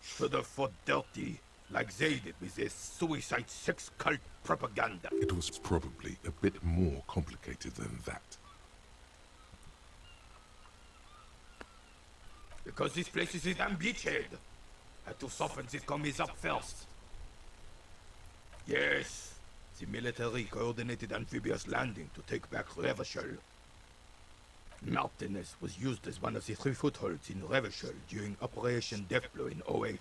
S2: Should have fought dirty, like they did with their suicide sex cult propaganda.
S3: It was probably a bit more complicated than that.
S2: Because this place is a damn beachhead. Had to soften these commies up first. Yes, the military coordinated amphibious landing to take back Revachol. Martinez was used as one of the 3 footholds in Revachol during Operation Deathblow in 08.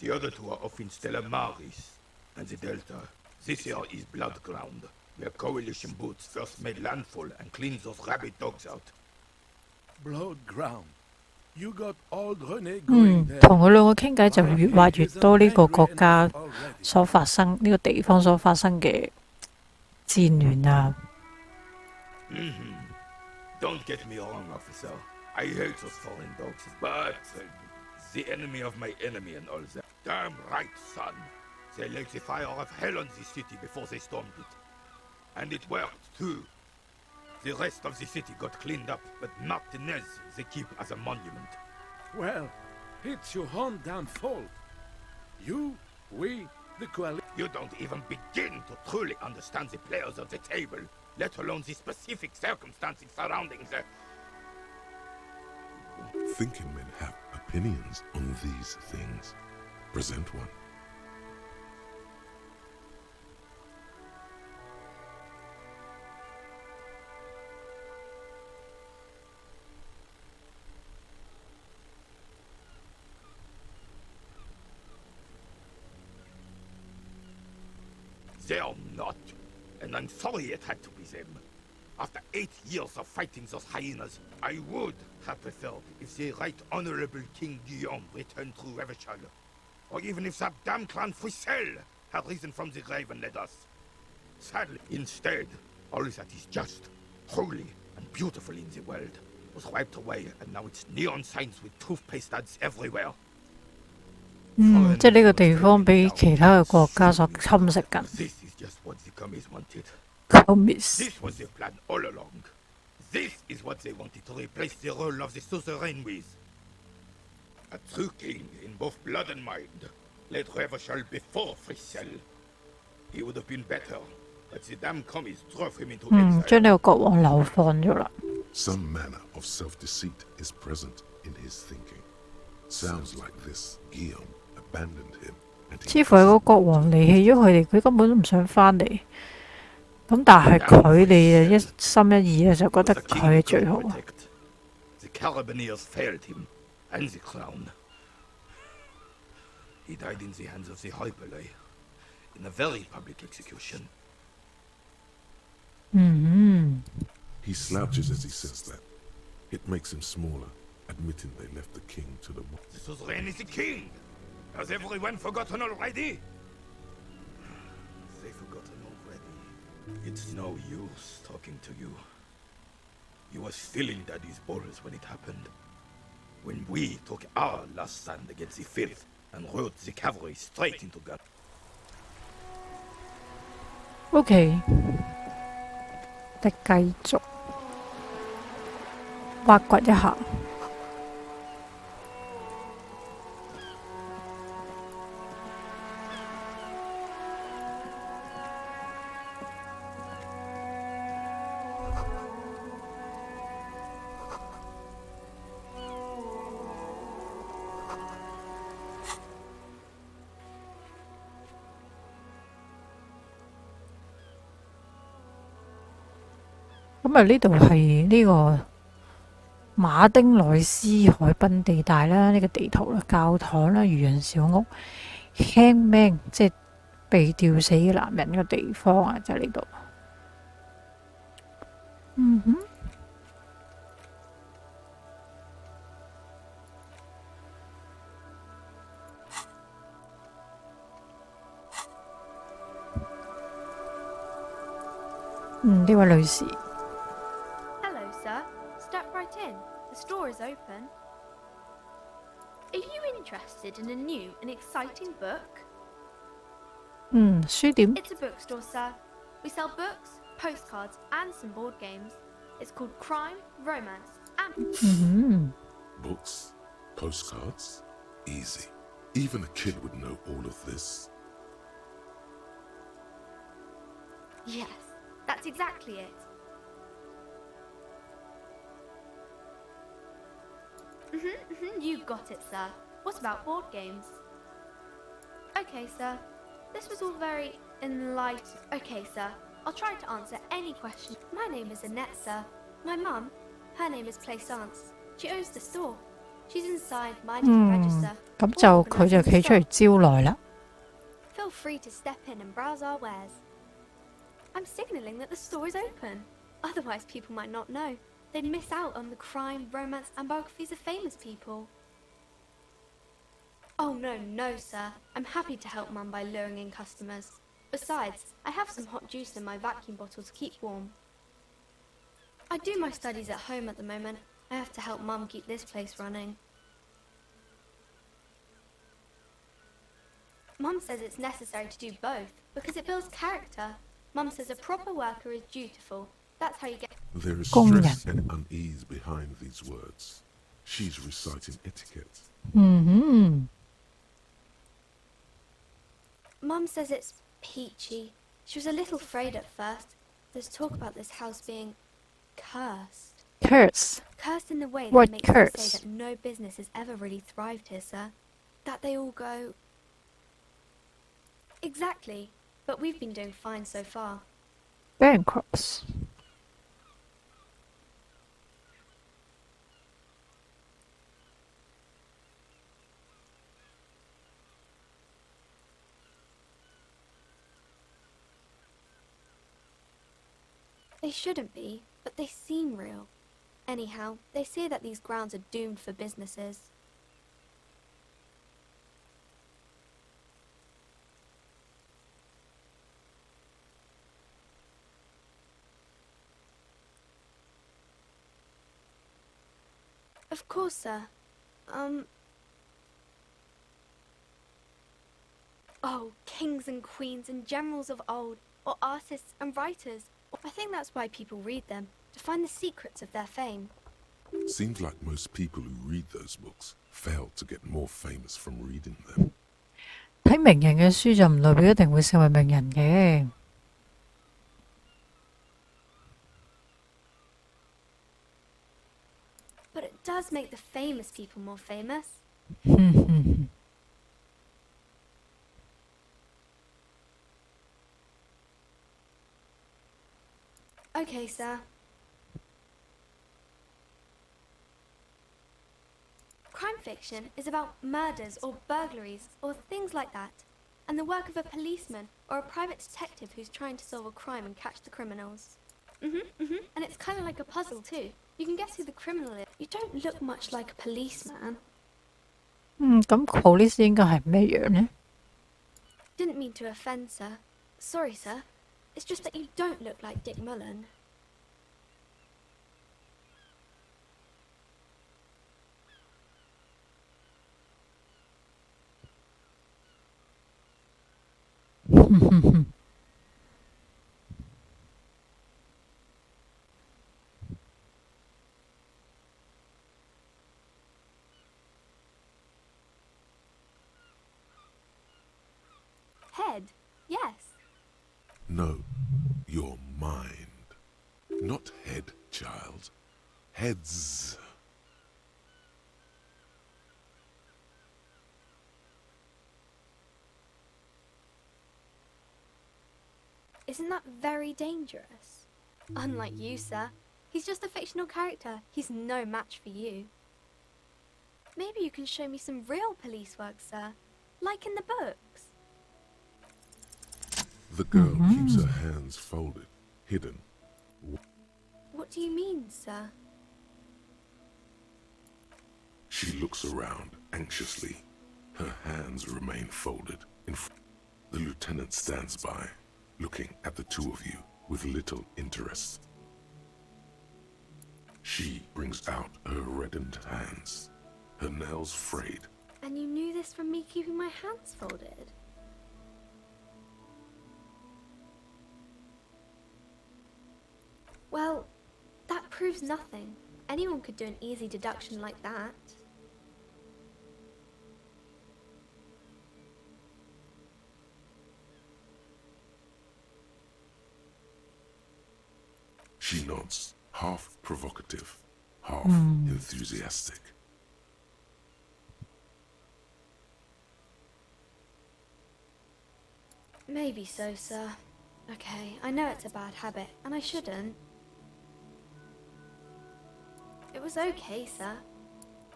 S2: The other 2 are off in Stella Maris and the Delta. This here is Blood Ground, where coalition boots first made landfall and cleaned those rabid dogs out.
S12: Blood ground. You got old René going there.
S1: 同佢兩個傾偈就越話越多呢個國家所發生呢個地方所發生嘅戰亂啊。
S2: Don't get me wrong, officer. I hate those foreign dogs, but the enemy of my enemy and all that. Damn right, son. They laid the fire of hell on the city before they stormed it. And it worked, too. The rest of the city got cleaned up, but Martinez they keep as a monument.
S12: Well, it's your own damn fault. You, we, the coalition...
S2: You don't even begin to truly understand the players of the table, let alone the specific circumstances surrounding the...
S3: Thinking men have opinions on these things. Present one.
S2: They're not. And I'm sorry it had to be them. After 8 years of fighting those hyenas, I would have preferred if the Right Honorable King Guillaume returned through Revachol. Or even if that damn clan Frisell had risen from the grave and led us. Sadly, instead, all that is just, holy, and beautiful in the world was wiped away, and now it's neon signs with toothpaste ads everywhere.
S1: 即係呢個地方俾其他嘅國家所侵蝕緊。
S2: This is just what the commies wanted.
S1: Commies.
S2: This was their plan all along. This is what they wanted to replace the role of the suzerain with. A true king in both blood and mind led Revachol before Frisell. He would have been better, but the damn commies drove him into exile.
S1: 將呢個國王流放咗啦。
S3: Some manner of self-deceit is present in his thinking. Sounds like this Guillaume abandoned him, and he
S1: 似乎係個國王離棄咗佢哋，佢根本都唔想翻嚟。咁但係佢哋就一心一意咧，就覺得佢係最好。
S12: The Carabineers failed him, and the crown. He died in the hands of the high ballet, in a very public execution.
S3: He slouches as he says that. It makes him smaller, admitting they left the king to the mob.
S12: The suzerain is the king! Has everyone forgotten already? They've forgotten already. It's no use talking to you. You were still in Daddy's balls when it happened. When we took our last stand against the filth and rode the cavalry straight into God.
S1: OK， 得繼續挖掘一下。咁啊，呢度係呢個馬丁內斯海濱地帶啦，呢個地圖啦，教堂啦，漁人小屋 ，hangman 即係被吊死嘅男人嘅地方啊，就係呢度。呢位女士。
S13: Hello, sir. Step right in. The store is open. Are you interested in a new and exciting book?
S1: 書店。
S13: It's a bookstore, sir. We sell books, postcards, and some board games. It's called Crime, Romance, and...
S3: Books, postcards, easy. Even a kid would know all of this.
S13: Yes, that's exactly it. You got it, sir. What about board games? Okay, sir. This was all very enlightening. Okay, sir. I'll try to answer any question. My name is Annette, sir. My mum, her name is Plaisance. She owns the store. She's inside minding the register.
S1: 咁就佢就企出嚟招來啦。
S13: Feel free to step in and browse our wares. I'm signalling that the store is open. Otherwise, people might not know. They'd miss out on the crime, romance, and biographies of famous people. Oh, no, sir. I'm happy to help Mum by luring in customers. Besides, I have some hot juice in my vacuum bottle to keep warm. I do my studies at home at the moment. I have to help Mum keep this place running. Mum says it's necessary to do both because it builds character. Mum says a proper worker is dutiful. That's how you get...
S3: There is stress and unease behind these words. She's reciting etiquette.
S13: Mum says it's peachy. She was a little afraid at first. There's talk about this house being cursed.
S1: Curse.
S13: Cursed in the way that
S1: What
S13: makes
S1: curse?
S13: me say that no business has ever really thrived here, sir. That they all go... Exactly. But we've been doing fine so far.
S1: Bankrupt.
S13: They shouldn't be, but they seem real. Anyhow, they say that these grounds are doomed for businesses. Of course, sir. Oh, kings and queens and generals of old, or artists and writers. I think that's why people read them, to find the secrets of their fame.
S3: Seems like most people who read those books fail to get more famous from reading them.
S1: 睇名人嘅書就唔代表一定會成為名人嘅。
S13: But it does make the famous people more famous. Okay, sir. Crime fiction is about murders or burglaries or things like that, and the work of a policeman or a private detective who's trying to solve a crime and catch the criminals. And it's kind of like a puzzle too. You can guess who the criminal is. You don't look much like a policeman.
S1: 咁 police 應該係咩樣呢？
S13: Didn't mean to offend, sir. Sorry, sir. It's just that you don't look like Dick Mullen. Head, yes.
S3: No, your mind. Not head, child. Heads.
S13: Isn't that very dangerous? Unlike you, sir. He's just a fictional character. He's no match for you. Maybe you can show me some real police work, sir. Like in the books.
S3: The girl keeps her hands folded, hidden.
S13: What do you mean, sir?
S3: She looks around anxiously. Her hands remain folded. The lieutenant stands by, looking at the two of you with little interest. She brings out her reddened hands, her nails frayed.
S13: And you knew this from me keeping my hands folded? Well, that proves nothing. Anyone could do an easy deduction like that.
S3: She nods, half provocative, half enthusiastic.
S13: Maybe so, sir. Okay, I know it's a bad habit, and I shouldn't. It was okay, sir.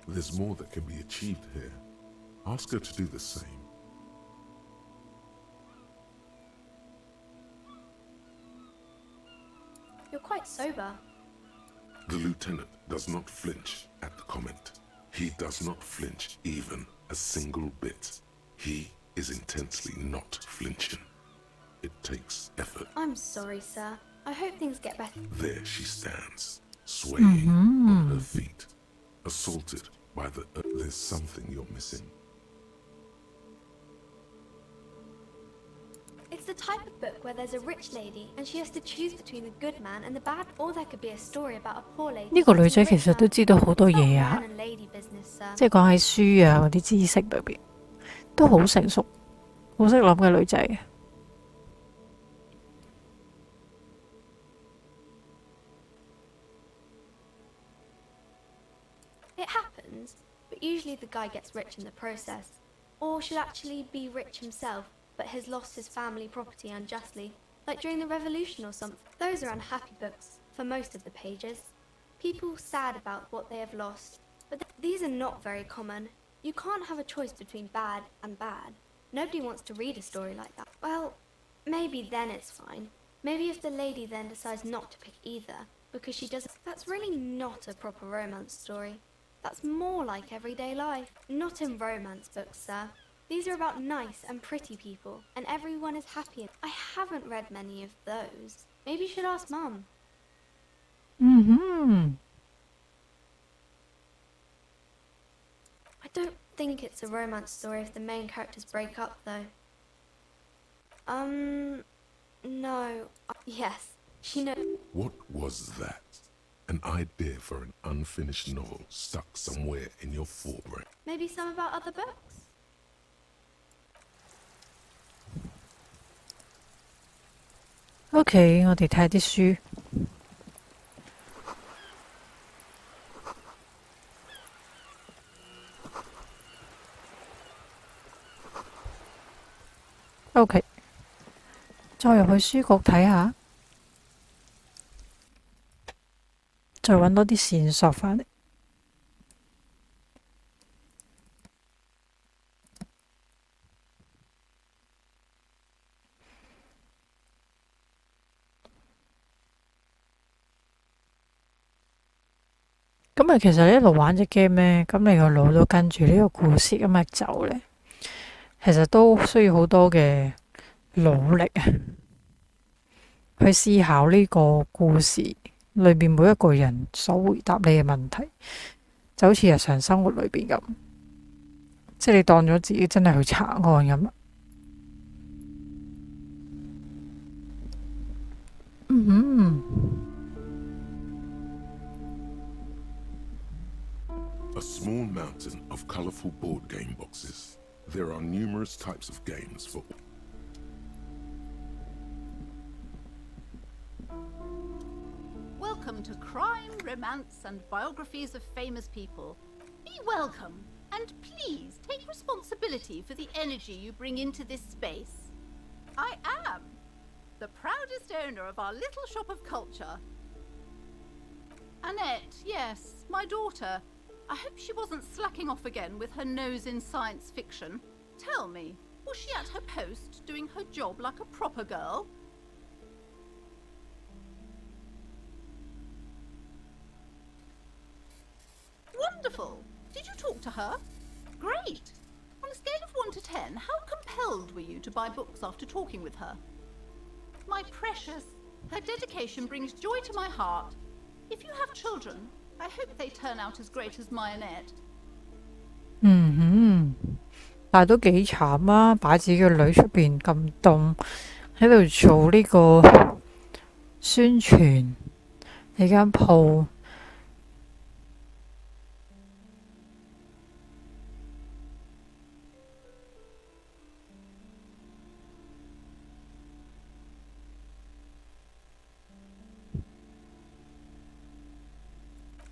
S3: There's more that can be achieved here. Ask her to do the same.
S13: You're quite sober.
S3: The lieutenant does not flinch at the comment. He does not flinch even a single bit. He is intensely not flinching. It takes effort.
S13: I'm sorry, sir. I hope things get better.
S3: There she stands, swaying on her feet, assaulted by the... There's something you're missing.
S13: It's the type of book where there's a rich lady and she has to choose between the good man and the bad, or there could be a story about a poor lady.
S1: 呢個女仔其實都知道好多嘢啊，
S13: Man and lady business, sir.
S1: 即係講喺書啊嗰啲知識裏邊，都好成熟，好識諗嘅女仔。
S13: It happens, but usually the guy gets rich in the process, or should actually be rich himself, but has lost his family property unjustly, like during the revolution or something. Those are unhappy books for most of the pages. People sad about what they have lost, but these are not very common. You can't have a choice between bad and bad. Nobody wants to read a story like that. Well, maybe then it's fine. Maybe if the lady then decides not to pick either, because she doesn't... That's really not a proper romance story. That's more like everyday life. Not in romance books, sir. These are about nice and pretty people, and everyone is happy. I haven't read many of those. Maybe you should ask Mum. I don't think it's a romance story if the main characters break up, though. No. Yes, she knows.
S3: What was that? An idea for an unfinished novel stuck somewhere in your forebrain.
S13: Maybe some about other books?
S1: OK， 我哋睇下啲書。OK， 再入去書局睇下。再揾多啲線索翻嚟。咁啊，其實一路玩隻 game 呢，咁你個腦都跟住呢個故事咁樣走呢，其實都需要好多嘅努力啊，去思考呢個故事裏邊每一個人所回答你嘅問題，就好似日常生活裏邊咁，即係你當咗自己真係去查案咁。
S3: A small mountain of colorful board game boxes. There are numerous types of games for
S14: Welcome to Crime, Romance, and Biographies of Famous People. Be welcome, and please take responsibility for the energy you bring into this space. I am the proudest owner of our little shop of culture. Annette, yes, my daughter. I hope she wasn't slacking off again with her nose in science fiction. Tell me, was she at her post doing her job like a proper girl? Wonderful! Did you talk to her? Great! On a scale of 1 to 10, how compelled were you to buy books after talking with her? My precious, her dedication brings joy to my heart. If you have children, I hope they turn out as great as my Annette.
S1: 但係都幾慘啊！擺自己個女出邊咁凍，喺度做呢個宣傳你間鋪。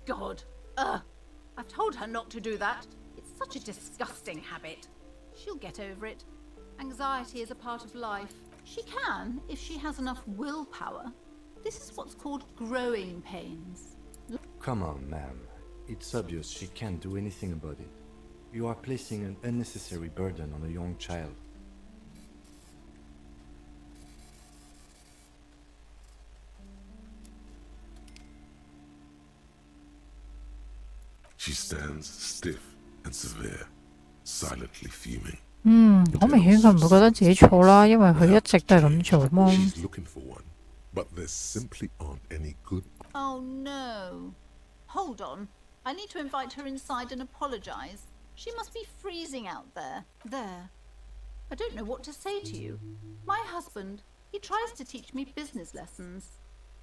S14: God, I've told her not to do that. It's such a disgusting habit. She'll get over it. Anxiety is a part of life. She can, if she has enough willpower. This is what's called growing pains.
S6: Come on, ma'am. It's obvious she can't do anything about it. You are placing an unnecessary burden on a young child.
S3: She stands stiff and severe, silently fuming.
S1: 好明顯佢唔會覺得自己錯啦，因為佢一直都係咁做嘛。
S3: She's looking for one, but there simply aren't any good.
S14: Oh no. Hold on. I need to invite her inside and apologize. She must be freezing out there. There. I don't know what to say to you. My husband, he tries to teach me business lessons.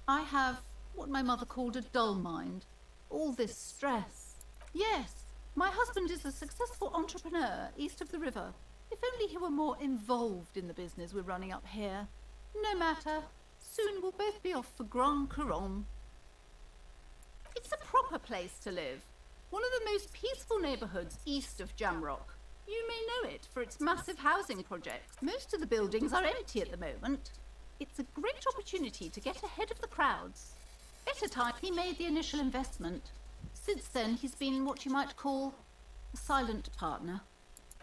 S14: I have what my mother called a dull mind. All this stress. Yes, my husband is a successful entrepreneur east of the river. If only he were more involved in the business we're running up here. No matter. Soon we'll both be off for Grand Couronne. It's a proper place to live. One of the most peaceful neighbourhoods east of Jamrock. You may know it for its massive housing projects. Most of the buildings are empty at the moment. It's a great opportunity to get ahead of the crowds. Better time he made the initial investment. Since then, he's been what you might call a silent partner.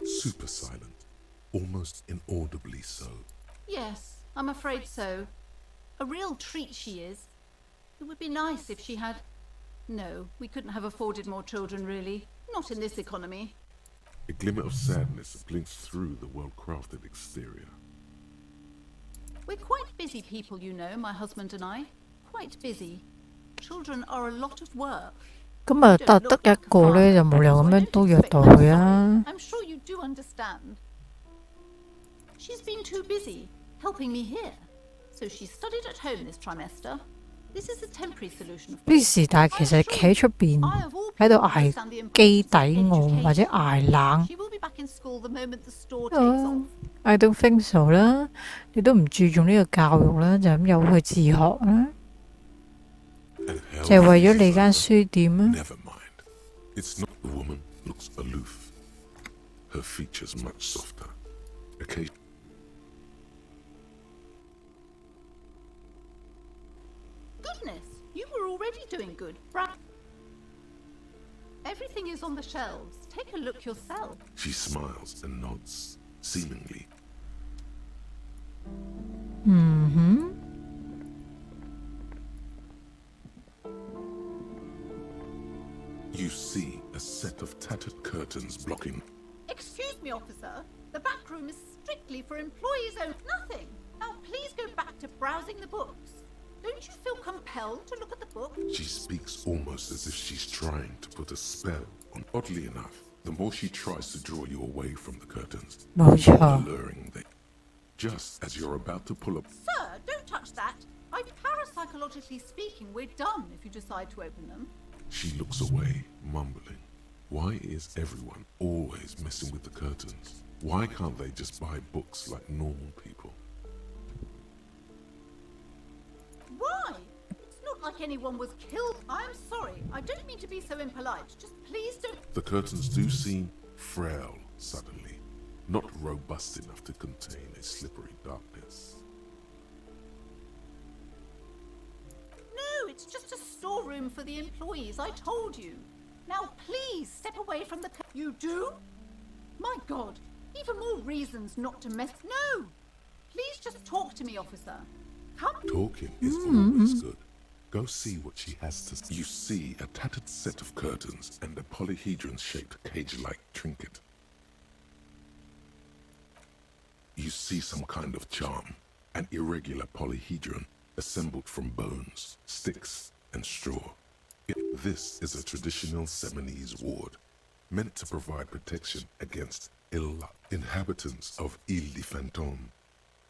S3: Super silent, almost inaudibly so.
S14: Yes, I'm afraid so. A real treat she is. It would be nice if she had... No, we couldn't have afforded more children, really. Not in this economy.
S3: A glimmer of sadness blinks through the well-crafted exterior.
S14: We're quite busy people, you know, my husband and I. Quite busy. Children are a lot of work.
S1: 咁啊，得一個呢，就冇理由咁樣都虐待佢啊。
S14: I'm sure you do understand. She's been too busy helping me here, so she studied at home this trimester. This is a temporary solution.
S1: 於是，但係其實企喺出邊喺度捱機底餓或者捱冷。
S14: She will be back in school the moment the store takes off.
S1: I don't think so 啦，你都唔注重呢個教育啦，就咁由佢自學啦。就係為咗你間書店啊。
S3: Never mind. It's not the woman looks aloof. Her features much softer. Occasionally.
S14: Goodness, you were already already doing good. Everything is on the shelves. Take a look yourself.
S3: She smiles and nods, seemingly. You see a set of tattered curtains blocking.
S14: Excuse me, officer. The back room is strictly for employees only. Nothing. Now please go back to browsing the books. Don't you feel compelled to look at the book?
S3: She speaks almost as if she's trying to put a spell on. Oddly enough, the more she tries to draw you away from the curtains, the more alluring they. Just as you're about to pull up.
S14: Sir, don't touch that. Parapsychologically speaking, we're done if you decide to open them.
S3: She looks away, mumbling. Why is everyone always messing with the curtains? Why can't they just buy books like normal people?
S14: Why? It's not like anyone was killed. I'm sorry. I don't mean to be so impolite. Just please don't...
S3: The curtains do seem frail suddenly, not robust enough to contain a slippery darkness.
S14: No, it's just a storeroom for the employees. I told you. Now please step away from the... You do? My God. Even more reasons not to mess... No! Please just talk to me, officer. Come...
S3: Talking is always good. Go see what she has to say. You see a tattered set of curtains and a polyhedron-shaped cage-like trinket. You see some kind of charm, an irregular polyhedron assembled from bones, sticks, and straw. This is a traditional Seminese ward, meant to provide protection against ill luck. Inhabitants of Ile de Fantôme,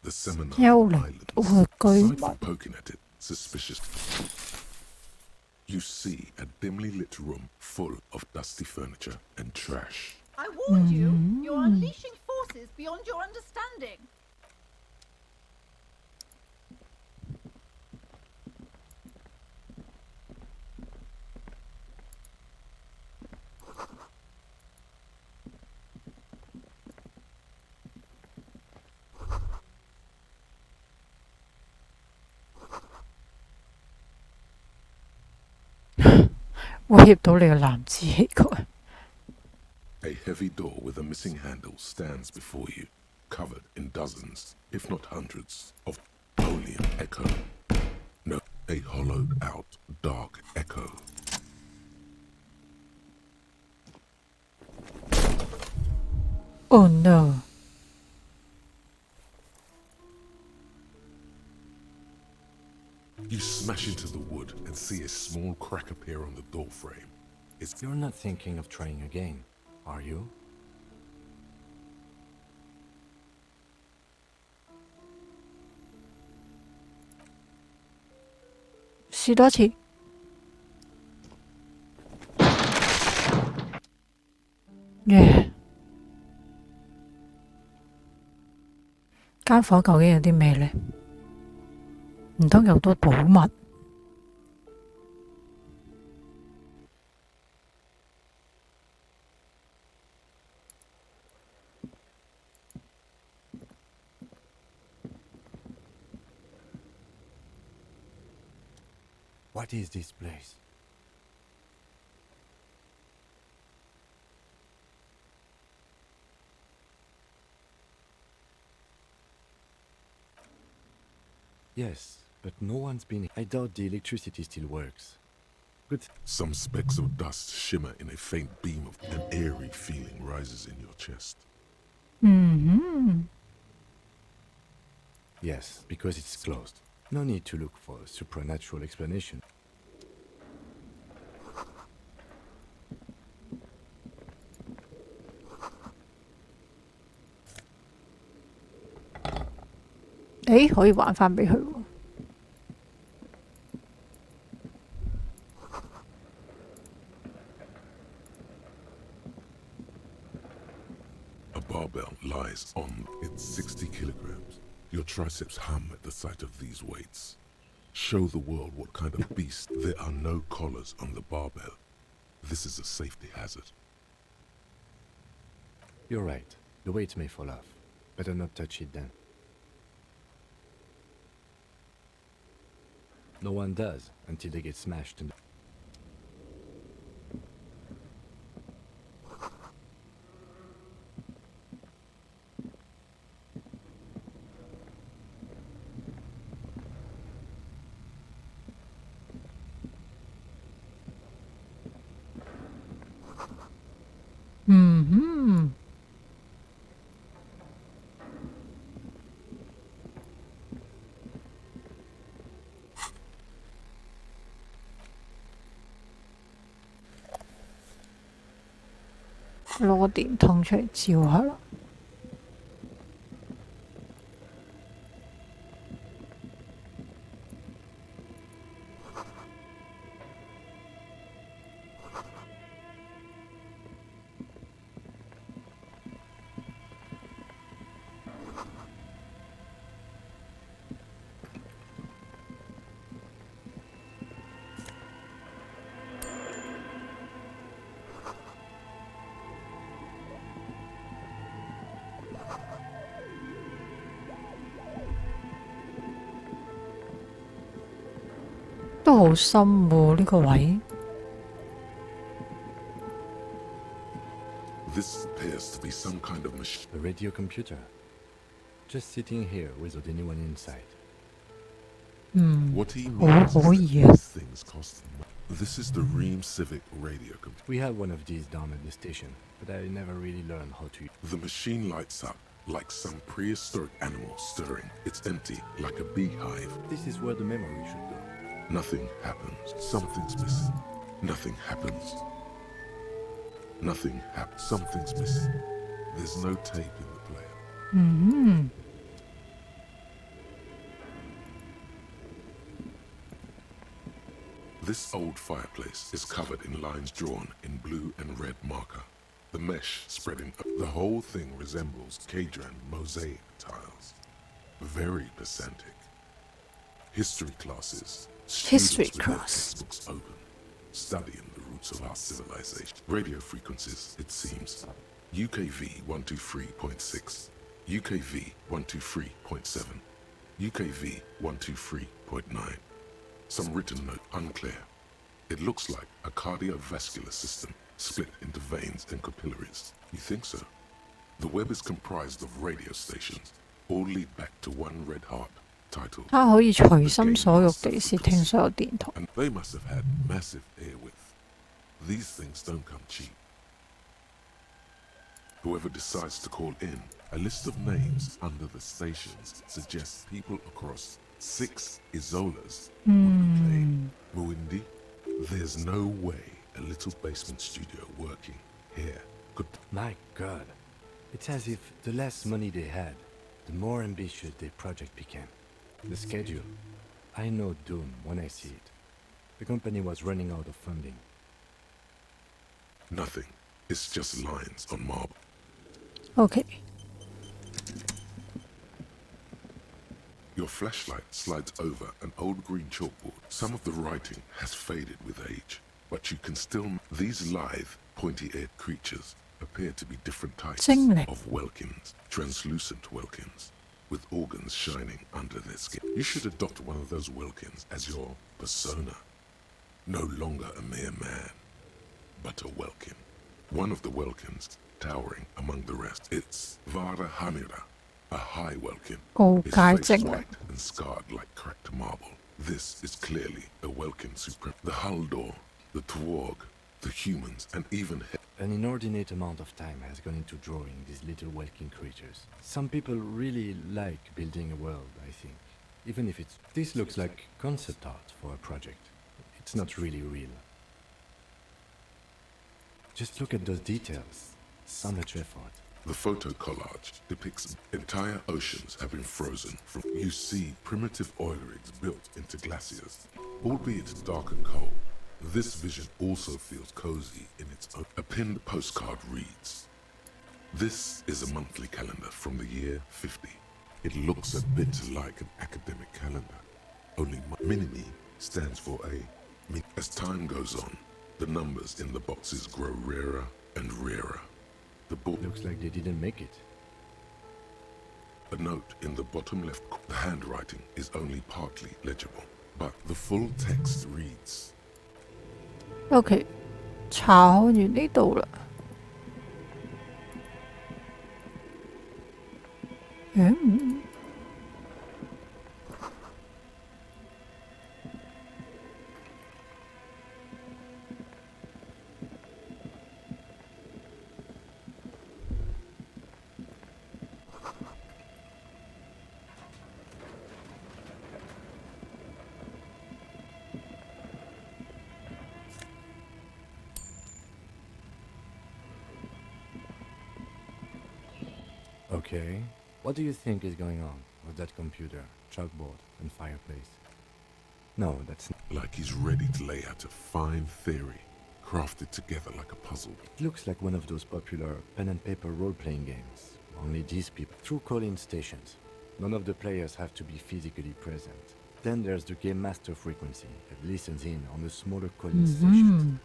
S3: the Seminole Islands, aside from poking at it, suspicious. You see a dimly lit room full of dusty furniture and trash.
S14: I warned you. You're unleashing forces beyond your understanding.
S3: A heavy door with a missing handle stands before you, covered in dozens, if not hundreds, of only an echo. No, a hollowed-out, dark echo.
S1: Oh no.
S3: You smash into the wood and see a small crack appear on the door frame.
S6: You're not thinking of trying again, are you?
S1: 試多次。間房究竟有啲咩呢？唔通有好多寶物
S6: ？What is this place? Yes, but no one's been... I doubt the electricity still works. Good.
S3: Some specks of dust shimmer in a faint beam of... An eerie feeling rises in your chest.
S6: Yes, because it's closed. No need to look for a supernatural explanation.
S1: A barbell
S3: lies on its 60 kilograms. Your triceps hum at the sight of these weights. Show the world what kind of beast. There are no collars on the barbell. This is a safety hazard.
S6: You're right. The weight may fall off. Better not touch it then. No one does until they get smashed and
S1: 攞個電筒出嚟照下啦。都好深喎呢個位。
S3: This appears to be some kind of machine.
S6: a radio computer. Just sitting here without anyone inside.
S3: What he
S1: 好
S3: means
S1: 可
S3: is
S1: 以
S3: that
S1: 啊。
S3: these things cost money. This is the Ream Civic radio computer.
S6: We had one of these down at the station, but I never really learned how to use.
S3: The machine lights up like some prehistoric animal stirring. It's empty like a beehive.
S6: This is where the memory should go.
S3: Nothing happens. Something's missing. Nothing happens. Nothing happens. Something's missing. There's no tape in the player. This old fireplace is covered in lines drawn in blue and red marker. The mesh spreading. The whole thing resembles Kadran mosaic tiles. Very pedantic. History classes.
S1: History
S3: Students with their
S1: class.
S3: textbooks open, studying the roots of our civilization. Radio frequencies, it seems. UKV 123.6, UKV 123.7, UKV 123.9. Some written note unclear. It looks like a cardiovascular system split into veins and capillaries. You think so? The web is comprised of radio stations, all lead back to one red heart, titled
S1: 它可以隨心所欲地竊聽所有電台。
S3: And they must have had massive air width. These things don't come cheap. Whoever decides to call in, a list of names under the stations suggests people across 6 Isolas would be playing. Muindi, there's no way a little basement studio working here could...
S6: My God. It's as if the less money they had, the more ambitious their project became. The schedule. I know doom when I see it. The company was running out of funding.
S3: Nothing. It's just lines on marble.
S1: OK，
S3: Your flashlight slides over an old green chalkboard. Some of the writing has faded with age, but you can still... These lithe, pointy-eared creatures appear to be different types
S1: 精靈
S3: of Welkins, translucent Welkins, with organs shining under their skin. You should adopt one of those Welkins as your persona. No longer a mere man, but a Welkin. One of the Welkins towering among the rest. It's Vara Hamira, a high Welkin.
S1: 高
S3: His
S1: 階
S3: face
S1: 精靈
S3: white and scarred like cracked marble. This is clearly a Welkin supreme. The Haldor, the Twarg, the humans, and even
S6: An inordinate amount of time has gone into drawing these little welking creatures. Some people really like building a world, I think. Even if it's... This looks like concept art for a project. It's not really real. Just look at those details. So much effort.
S3: The photo collage depicts entire oceans have been frozen. You see primitive oil rigs built into glaciers, albeit dark and cold. This vision also feels cozy in its own. A pinned postcard reads, "This is a monthly calendar from the year 50. It looks a bit like an academic calendar, only Minimi stands for a... As time goes on, the numbers in the boxes grow rarer and rarer. The book
S6: Looks like they didn't make it.
S3: A note in the bottom left. The handwriting is only partly legible. But the full text reads.
S1: OK， 查看完呢度啦。
S6: Okay, what do you think is going on with that computer, chalkboard, and fireplace? No, that's
S3: Like he's ready to lay out a fine theory, crafted together like a puzzle.
S6: It looks like one of those popular pen and paper role-playing games. Only these people through call-in stations. None of the players have to be physically present. Then there's the game master frequency that listens in on the smaller call-in stations.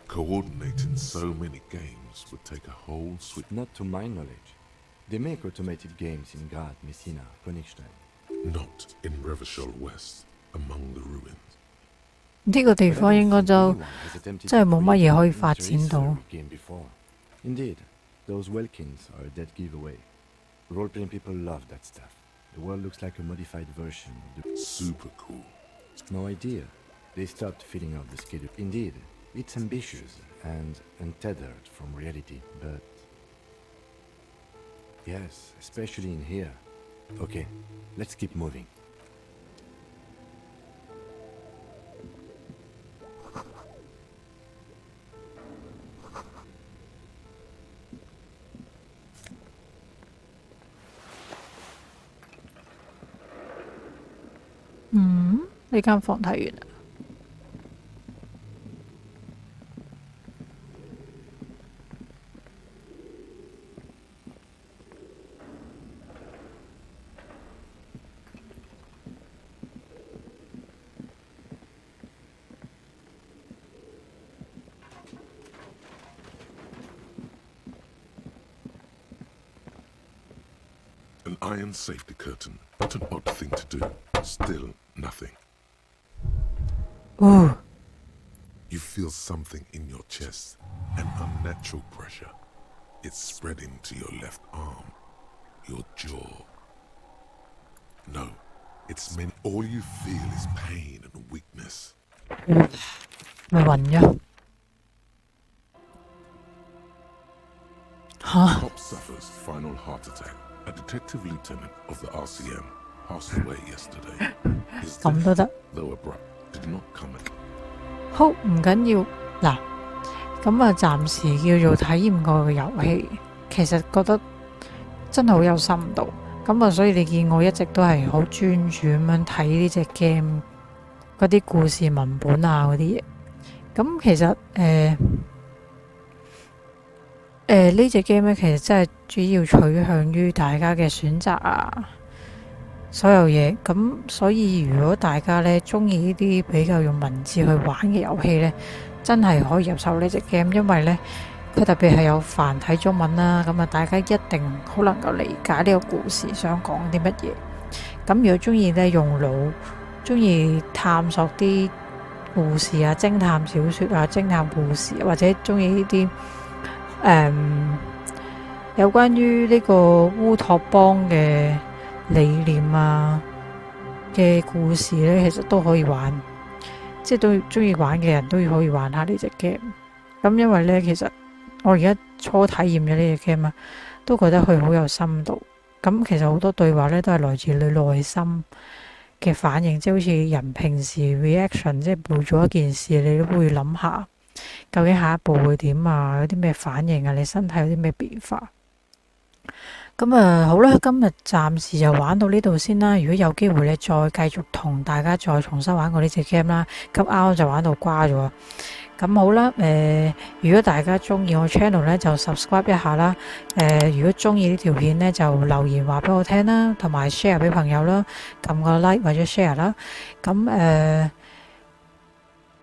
S3: Coordinating so many games would take a whole switch.
S6: Not to my knowledge. They make automated games in Grad, Messina, Königstein.
S3: Not in Revachol West, among the ruins.
S1: 呢個地方應該就真係冇乜嘢可以發展到。
S6: Indeed, those Welkins are a dead giveaway. Role-playing people love that stuff. The world looks like a modified version of the...
S3: Super cool.
S6: No idea. They stopped filling out the schedule. Indeed, it's ambitious and untethered from reality, but... Yes, especially in here. Okay, let's keep moving.
S1: Ừ, 呢間房睇完啦。
S3: An iron safety curtain. What an odd thing to do. Still nothing.
S1: Ooh.
S3: You feel something in your chest. An unnatural pressure. It's spreading to your left arm. Your jaw. No. It's meant all you feel is pain and weakness.
S1: 咪暈咗。嚇！
S3: Cop suffers final heart attack. A detective lieutenant of the RCM passed away yesterday. His
S1: 咁都得。
S3: though abrupt, did not come at
S1: 好，唔緊要。嗱，咁啊，暫時叫做體驗過嘅遊戲，其實覺得真係好有深度。咁啊，所以你見我一直都係好專注咁樣睇呢隻 game 嗰啲故事文本啊嗰啲嘢。咁其實呢隻 game 咧，其實真係主要取向於大家嘅選擇啊，所有嘢。咁所以如果大家咧中意呢啲比較用文字去玩嘅遊戲咧，真係可以入手呢隻 game， 因為咧佢特別係有繁體中文啦，咁啊大家一定好能夠理解呢個故事想講啲乜嘢。咁如果中意咧用腦，中意探索啲故事啊、偵探小說啊、偵探故事，或者中意呢啲有關於呢個烏托邦嘅理念啊嘅故事咧，其實都可以玩，即係都中意玩嘅人都可以玩下呢隻 game。咁因為咧，其實我而家初體驗咗呢隻 game 啊，都覺得佢好有深度。咁其實好多對話咧都係來自你內心嘅反應，即係好似人平時 reaction， 即係做咗一件事，你都會諗下究竟下一步會點啊？有啲咩反應啊？你身體有啲咩變化？咁啊，好啦，今日暫時就玩到呢度先啦。如果有機會咧，再繼續同大家再重新玩過呢隻 game 啦。咁啱就玩到瓜咗。咁好啦，如果大家中意我 channel 咧，就 subscribe 一下啦。如果中意呢條片咧，就留言話俾我聽啦，同埋 share 俾朋友啦，撳個 like 或者 share 啦。咁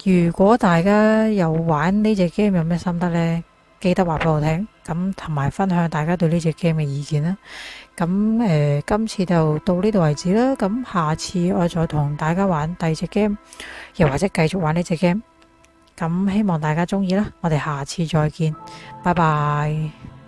S1: 如果大家有玩呢隻 game 有咩心得咧，記得話俾我聽，咁同埋分享大家對呢隻 game 嘅意見啦。咁今次就到呢度為止啦。咁下次我再同大家玩第二隻 game，又或者繼續玩呢隻 game。咁希望大家鍾意啦。我哋下次再見，拜拜。